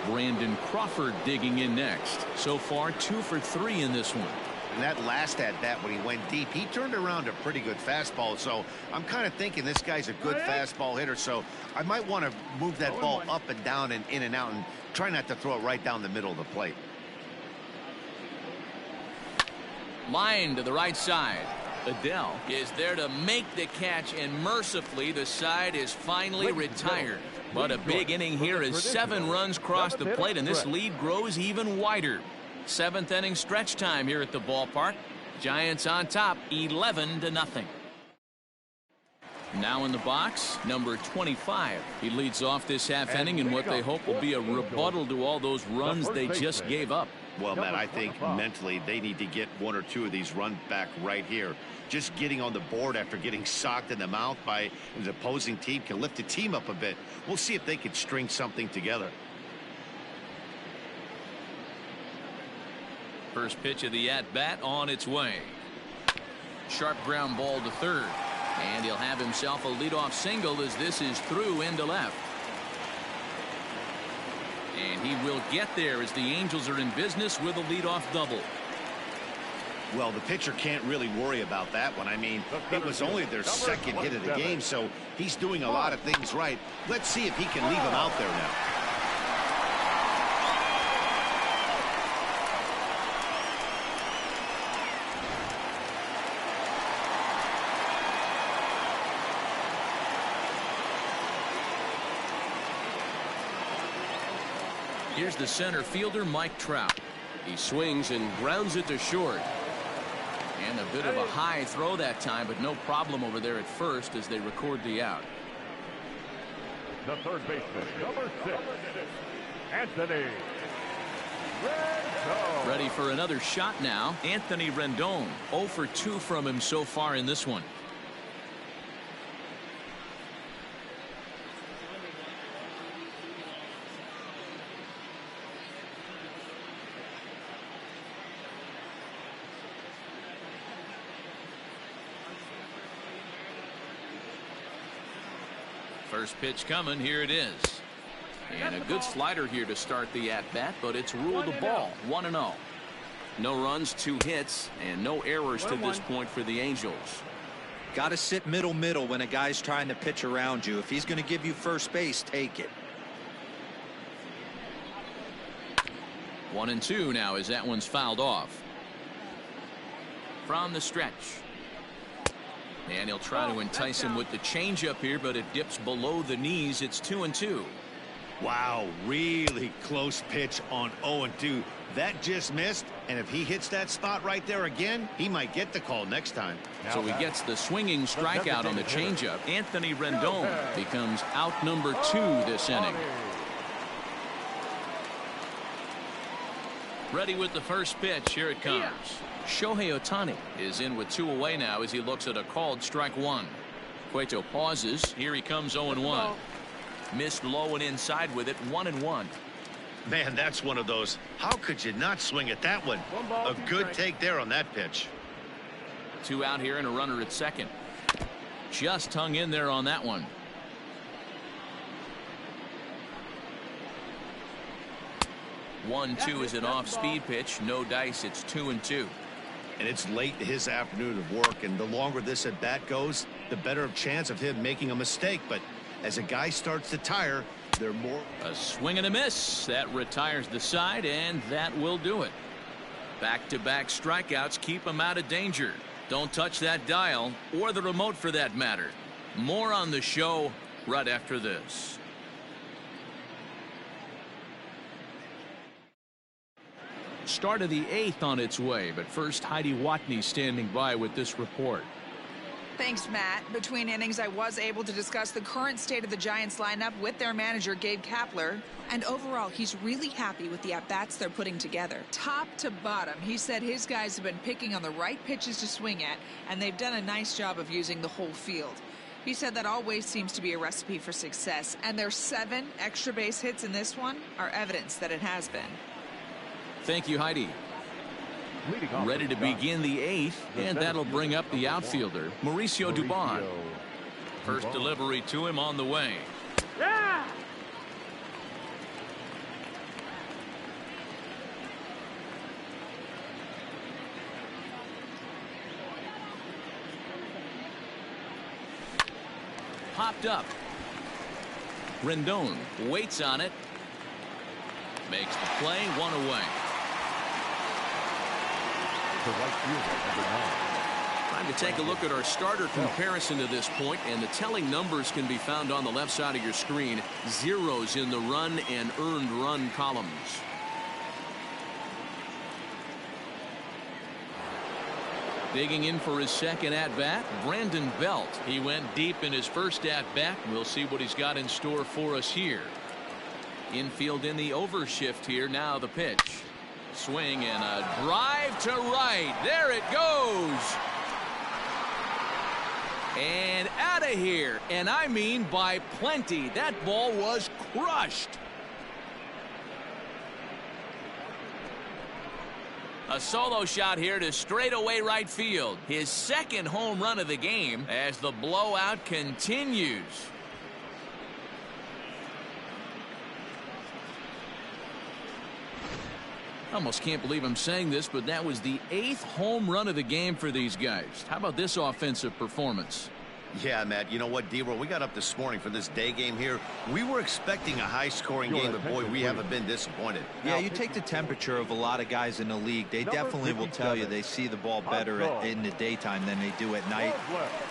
[SPEAKER 1] Brandon Crawford digging in next. So far 2 for 3 in this one.
[SPEAKER 2] And that last at bat when he went deep, he turned around a pretty good fastball. So I'm kind of thinking this guy's a good fastball hitter. So I might want to move that ball up and down and in and out and try not to throw it right down the middle of the plate.
[SPEAKER 1] Line to the right side. Adele is there to make the catch, and mercifully the side is finally retired. But a big inning here as 7 runs cross the plate, and this lead grows even wider. 7th inning stretch time here at the ballpark. Giants on top 11-0. Now in the box, number 25. He leads off this half inning in what they hope will be a rebuttal to all those runs they just gave up.
[SPEAKER 2] Well, Matt, I think mentally they need to get 1 or 2 of these runs back right here. Just getting on the board after getting socked in the mouth by the opposing team can lift the team up a bit. We'll see if they can string something together.
[SPEAKER 1] First pitch of the at-bat on its way. Sharp ground ball to third. And he'll have himself a leadoff single as this is through into left. And he will get there as the Angels are in business with a leadoff double.
[SPEAKER 2] Well, the pitcher can't really worry about that one. I mean, it was only their second hit of the game, so he's doing a lot of things right. Let's see if he can leave him out there now.
[SPEAKER 1] Here's the center fielder, Mike Trout.
[SPEAKER 6] He swings and grounds it to short.
[SPEAKER 1] And a bit of a high throw that time, but no problem over there at first as they record the out.
[SPEAKER 3] The third baseman, number 6, Anthony Rendon.
[SPEAKER 1] Ready for another shot now. Anthony Rendon. 0 for 2 from him so far in this one. First pitch coming. Here it is. And a good slider here to start the at-bat, but it's ruled a ball. 1-0. No runs, 2 hits, and no errors to this point for the Angels.
[SPEAKER 4] Got to sit middle when a guy's trying to pitch around you. If he's going to give you first base, take it.
[SPEAKER 1] 1-2 now as that one's fouled off. From the stretch. And he'll try to entice him with the changeup here, but it dips below the knees. It's 2-2.
[SPEAKER 2] Wow, really close pitch on 0-2. That just missed, and if he hits that spot right there again, he might get the call next time.
[SPEAKER 1] So he gets the swinging strikeout on the changeup. Anthony Rendon becomes out number 2 this inning. Ready with the first pitch. Here it comes. Shohei Ohtani is in with 2 away now as he looks at a called strike 1. Cueto pauses. Here he comes 0-1. Missed low and inside with it. 1-1.
[SPEAKER 2] Man, that's one of those. How could you not swing at that one? A good take there on that pitch.
[SPEAKER 1] 2 out here and a runner at second. Just hung in there on that one. 1-2 is an off-speed pitch. No dice. It's 2-2.
[SPEAKER 2] And it's late in his afternoon of work, and the longer this at bat goes, the better chance of him making a mistake. But as a guy starts to tire, they're more.
[SPEAKER 1] A swing and a miss. That retires the side, and that will do it. Back-to-back strikeouts keep him out of danger. Don't touch that dial, or the remote for that matter. More on the show right after this. Start of the 8th on its way, but first Heidi Watney standing by with this report.
[SPEAKER 5] Thanks, Matt. Between innings, I was able to discuss the current state of the Giants lineup with their manager, Gabe Kapler. And overall, he's really happy with the at-bats they're putting together. Top to bottom, he said his guys have been picking on the right pitches to swing at, and they've done a nice job of using the whole field. He said that always seems to be a recipe for success, and their 7 extra base hits in this one are evidence that it has been.
[SPEAKER 1] Thank you, Heidi. Ready to begin the 8th, and that'll bring up the outfielder, Mauricio Dubon. First delivery to him on the way.
[SPEAKER 7] Yeah!
[SPEAKER 1] Popped up. Rendon waits on it. Makes the play, 1 away. Time to take a look at our starter comparison to this point, and the telling numbers can be found on the left side of your screen. Zeros in the run and earned run columns. Digging in for his second at-bat, Brandon Belt. He went deep in his first at-bat. We'll see what he's got in store for us here. Infield in the overshift here. Now the pitch. Swing and a drive to right. There it goes. And out of here. And I mean by plenty. That ball was crushed. A solo shot here to straightaway right field. His second home run of the game as the blowout continues. Almost can't believe I'm saying this, but that was the 8th home run of the game for these guys. How about this offensive performance?
[SPEAKER 2] Yeah, Matt, you know what, D-Roll, we got up this morning for this day game here. We were expecting a high-scoring game, but boy, we haven't been disappointed.
[SPEAKER 4] Yeah, you take the temperature of a lot of guys in the league. They definitely will tell you they see the ball better in the daytime than they do at night.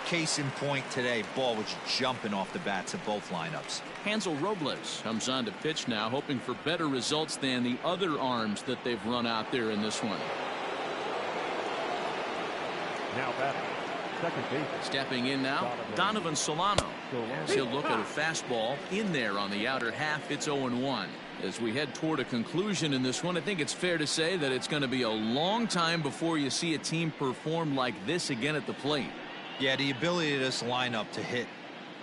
[SPEAKER 4] Case in point today, ball was jumping off the bats of both lineups.
[SPEAKER 1] Hansel Robles comes on to pitch now, hoping for better results than the other arms that they've run out there in this one.
[SPEAKER 3] Now batting, second base.
[SPEAKER 1] Stepping in now, Donovan Solano. As he'll look at a fastball in there on the outer half. It's 0-1. As we head toward a conclusion in this one, I think it's fair to say that it's going to be a long time before you see a team perform like this again at the plate.
[SPEAKER 4] Yeah, the ability of this lineup to hit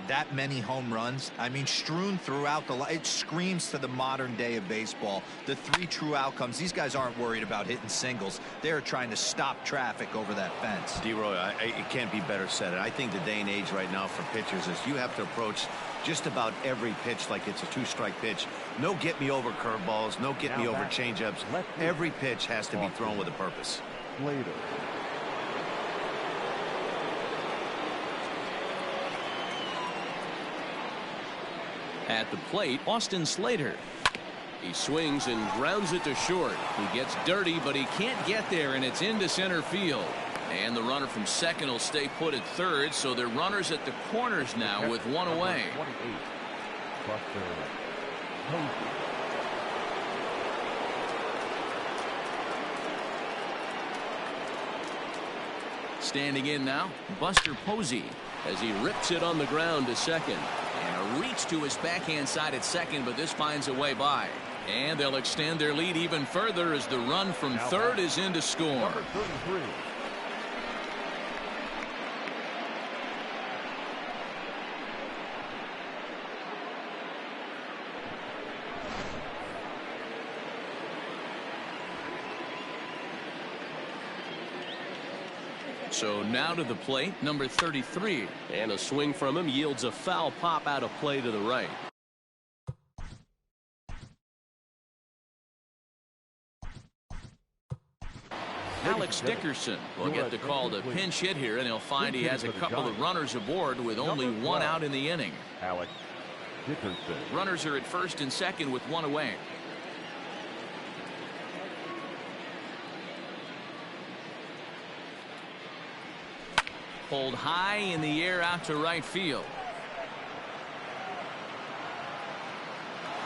[SPEAKER 4] that many home runs, I mean, strewn throughout it screams to the modern day of baseball. The 3 true outcomes. These guys aren't worried about hitting singles. They're trying to stop traffic over that fence.
[SPEAKER 2] D-Roy, it can't be better said. I think the day and age right now for pitchers is you have to approach just about every pitch like it's a 2-strike pitch. No get-me-over curveballs, no get-me-over changeups. Every pitch has to be thrown with a purpose.
[SPEAKER 3] Later.
[SPEAKER 1] At the plate, Austin Slater. He swings and grounds it to short. He gets dirty, but he can't get there, and it's into center field. And the runner from second will stay put at third, so they're runners at the corners now with 1 away. Standing in now, Buster Posey, as he rips it on the ground to second. And a reach to his backhand side at second, but this finds a way by. And they'll extend their lead even further as the run from third is in to score. So now to the plate, number 33.
[SPEAKER 6] And a swing from him yields a foul pop out of play to the right.
[SPEAKER 1] Alex Dickerson will get the call to pinch hit here, and he'll find he has a couple of runners aboard with only 1 out in the inning.
[SPEAKER 3] Alex Dickerson.
[SPEAKER 1] Runners are at first and second with 1 away. Pulled high in the air out to right field.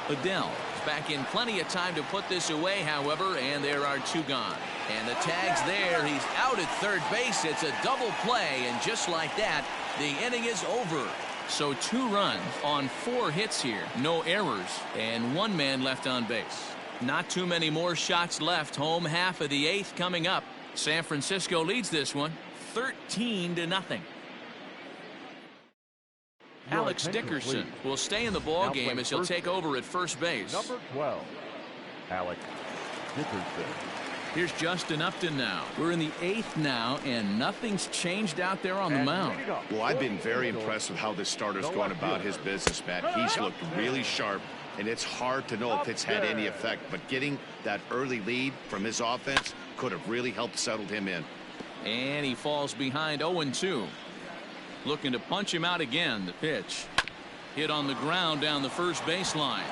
[SPEAKER 1] Adele back in plenty of time to put this away, however, and there are 2 gone. And the tag's there. He's out at third base. It's a double play, and just like that, the inning is over. So 2 runs on 4 hits here. No errors, and 1 man left on base. Not too many more shots left. Home half of the 8th coming up. San Francisco leads this one 13-0. Alex Dickerson will stay in the ball game as he'll take over at first base.
[SPEAKER 3] Number 12, Alex Dickerson.
[SPEAKER 1] Here's Justin Upton now. We're in the 8th now, and nothing's changed out there on the mound.
[SPEAKER 2] Well, I've been very impressed with how this starter's going about his business, Matt. He's looked really sharp, and it's hard to know if it's had any effect. But getting that early lead from his offense could have really helped settle him in.
[SPEAKER 1] And he falls behind 0-2. Looking to punch him out again. The pitch. Hit on the ground down the first baseline.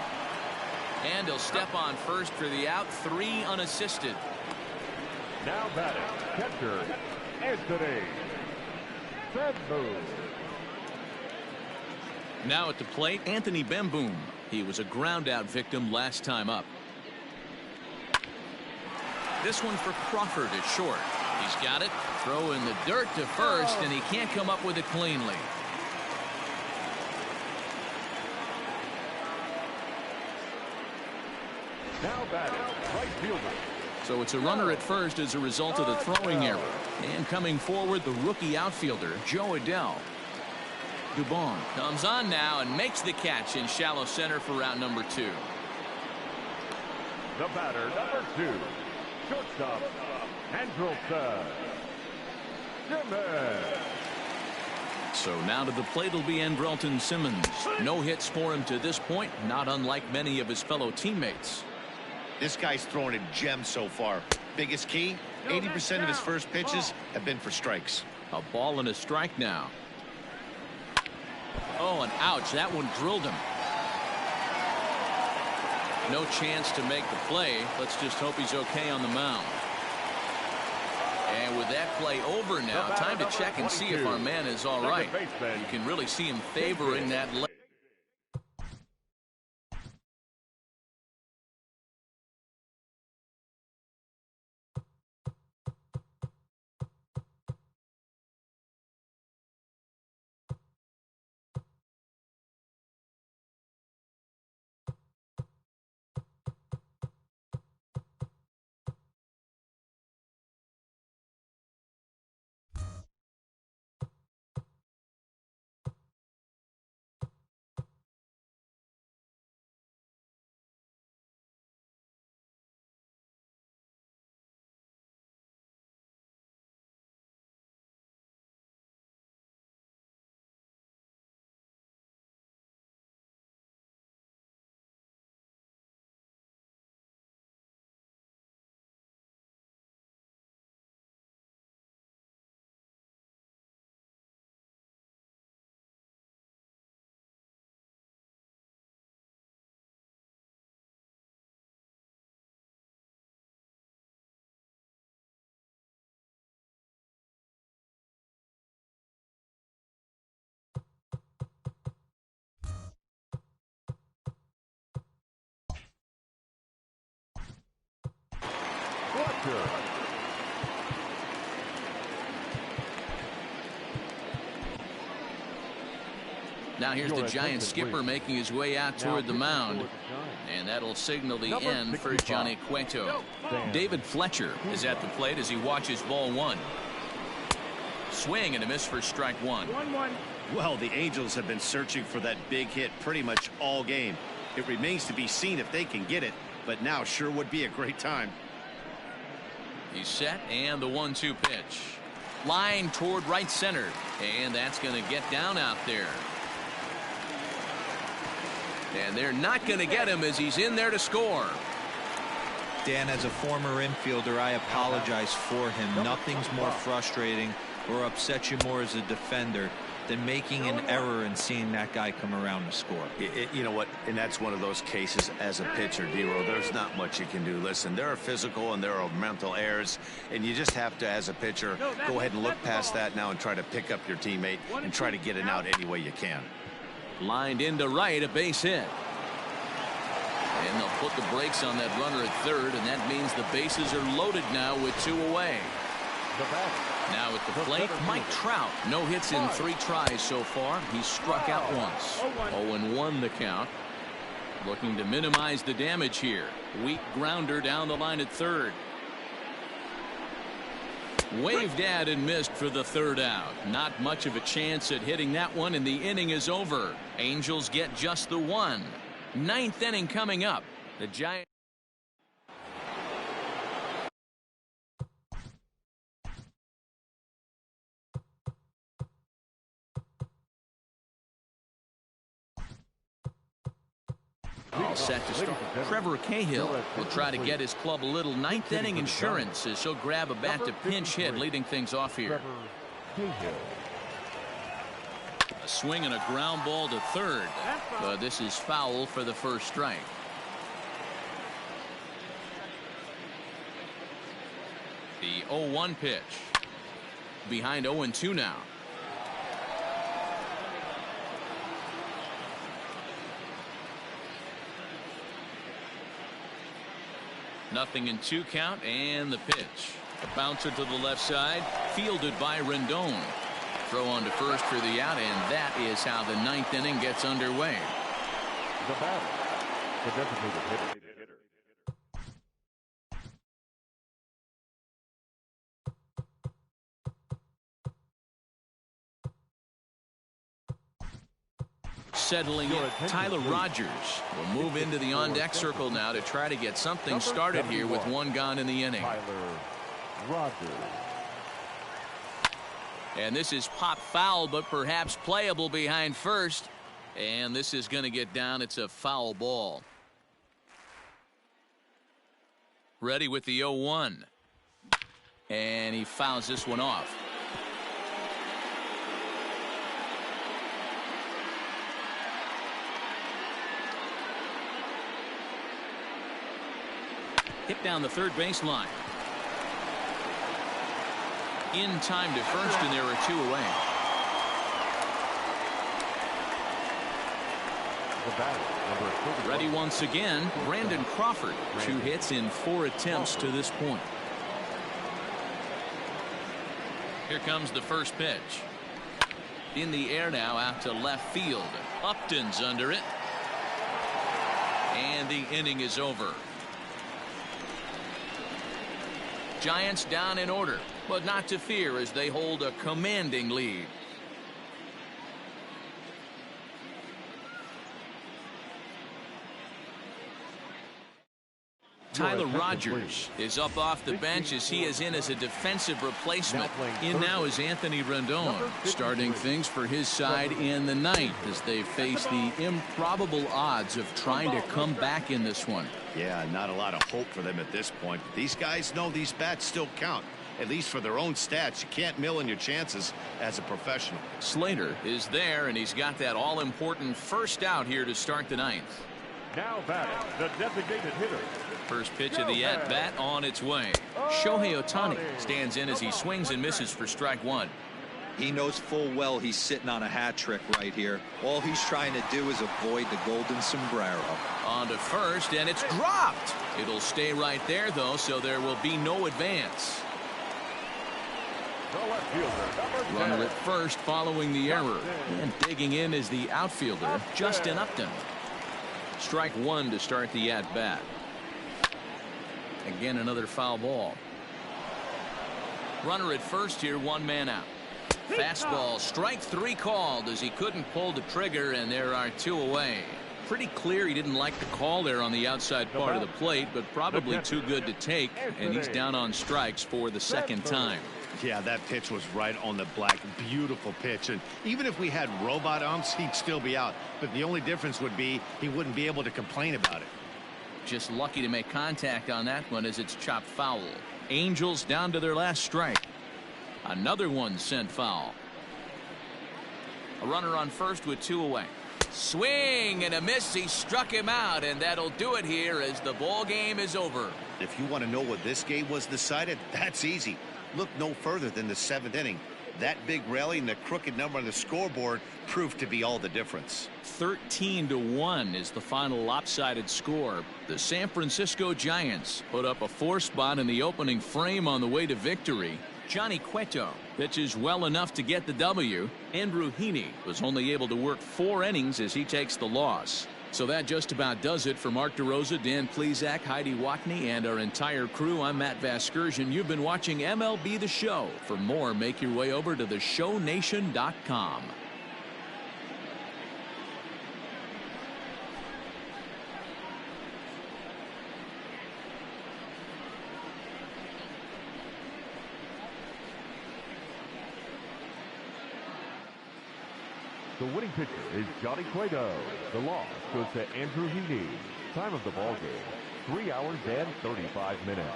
[SPEAKER 1] And he'll step on first for the out. 3 unassisted.
[SPEAKER 3] Now batting, catcher, Anthony Bemboom.
[SPEAKER 1] Now at the plate, Anthony Bemboom. He was a ground-out victim last time up. This one for Crawford at short. He's got it. Throw in the dirt to first, and he can't come up with it cleanly.
[SPEAKER 3] Now batting, right fielder.
[SPEAKER 1] So it's a runner at first as a result of the throwing error. And coming forward, the rookie outfielder, Joe Adell. Dubon comes on now and makes the catch in shallow center for route number 2.
[SPEAKER 3] The batter, number 2, shortstop, Andrelton Simmons.
[SPEAKER 1] So now to the plate will be Andrelton Simmons. No hits for him to this point, not unlike many of his fellow teammates.
[SPEAKER 2] This guy's throwing a gem so far. Biggest key, 80% of his first pitches have been for strikes.
[SPEAKER 1] A ball and a strike now. Oh, and ouch, that one drilled him. No chance to make the play. Let's just hope he's okay on the mound. And with that play over now, time to check and see if our man is all right. You can really see him favoring that leg. Now here's the Giant skipper making his way out toward the mound. And that'll signal the end for Johnny Cueto. David Fletcher is at the plate as he watches ball 1. Swing and a miss for strike 1.
[SPEAKER 2] Well, the Angels have been searching for that big hit pretty much all game. It remains to be seen if they can get it, but now sure would be a great time.
[SPEAKER 1] He's set, and the 1-2 pitch. Line toward right center, and that's going to get down out there. And they're not going to get him as he's in there to score.
[SPEAKER 4] Dan, as a former infielder, I apologize for him. Nothing's more frustrating or upsets you more as a defender than making an error and seeing that guy come around to score.
[SPEAKER 2] You know what? And that's one of those cases as a pitcher, D-Row. There's not much you can do. Listen, there are physical and there are mental errors, and you just have to, as a pitcher, go ahead and look past that now and try to pick up your teammate and try to get it out any way you can.
[SPEAKER 1] Lined into right, a base hit. And they'll put the brakes on that runner at third, and that means the bases are loaded now with 2 away. Now at the plate, Mike Trout. No hits in 3 tries so far. He's struck out once. 0-1 the count. Looking to minimize the damage here. Weak grounder down the line at third. Waved at and missed for the 3rd out. Not much of a chance at hitting that one, and the inning is over. Angels get just the 1. 9th inning coming up. The Giants. All set to start. Trevor Cahill will try to get his club a little 9th inning insurance as he'll grab a bat to pinch hit, leading things off here. A swing and a ground ball to third. But this is foul for the first strike. The 0-1 pitch. Behind 0-2 now. Nothing in 2 count, and the pitch. A bouncer to the left side, fielded by Rendon. Throw on to first for the out, and that is how the 9th inning gets underway.
[SPEAKER 3] The batter, the designated hitter.
[SPEAKER 1] Settling in, Tyler Rogers will move into the on-deck circle now to try to get something started here with 1 gone in the inning.
[SPEAKER 3] Tyler Rogers.
[SPEAKER 1] And this is pop foul, but perhaps playable behind first. And this is going to get down. It's a foul ball. Ready with the 0-1. And he fouls this one off. Hit down the third baseline. In time to first, and there are 2 away. Ready once again, Brandon Crawford. 2 hits in 4 attempts to this point. Here comes the first pitch. In the air now, out to left field. Upton's under it. And the inning is over. Giants down in order, but not to fear as they hold a commanding lead. Tyler Rogers is up off the bench as he is in as a defensive replacement. In now is Anthony Rendon, starting things for his side in the 9th as they face the improbable odds of trying to come back in this one.
[SPEAKER 2] Yeah, not a lot of hope for them at this point. These guys know these bats still count, at least for their own stats. You can't mill in your chances as a professional.
[SPEAKER 1] Slater is there, and he's got that all-important first out here to start the 9th.
[SPEAKER 3] Now batting, the designated hitter.
[SPEAKER 1] First pitch of the at-bat on its way. Shohei Ohtani stands in as he swings and misses for strike 1.
[SPEAKER 4] He knows full well he's sitting on a hat trick right here. All he's trying to do is avoid the golden sombrero.
[SPEAKER 1] On to first, and it's dropped. It'll stay right there, though, so there will be no advance.
[SPEAKER 3] The left fielder, number 10.
[SPEAKER 1] Runner at first following the error. And digging in is the outfielder, Justin Upton. Strike 1 to start the at-bat. Again, another foul ball. Runner at first here, 1 man out. Fastball, strike 3 called as he couldn't pull the trigger, and there are 2 away. Pretty clear he didn't like the call there on the outside part of the plate, but probably too good to take, and he's down on strikes for the 2nd time.
[SPEAKER 2] Yeah, that pitch was right on the black. Beautiful pitch. And even if we had robot umps, he'd still be out. But the only difference would be he wouldn't be able to complain about it.
[SPEAKER 1] Just lucky to make contact on that one as it's chopped foul. Angels down to their last strike. Another one sent foul. A runner on first with 2 away. Swing and a miss. He struck him out, and that'll do it here as the ball game is over.
[SPEAKER 2] If you want to know what this game was decided, that's easy. Look no further than the 7th inning. That big rally and the crooked number on the scoreboard proved to be all the difference.
[SPEAKER 1] 13-1 is the final lopsided score. The San Francisco Giants put up a 4-spot in the opening frame on the way to victory. Johnny Cueto pitches well enough to get the W. Andrew Heaney was only able to work 4 innings as he takes the loss. So that just about does it for Mark DeRosa, Dan Plesac, Heidi Watney, and our entire crew. I'm Matt Vasgersian. You've been watching MLB The Show. For more, make your way over to theshownation.com.
[SPEAKER 3] The winning pitcher is Johnny Cueto. The loss goes to Andrew Heaney. Time of the ball game, 3 hours and 35 minutes.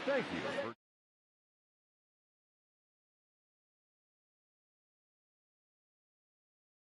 [SPEAKER 3] Thank you.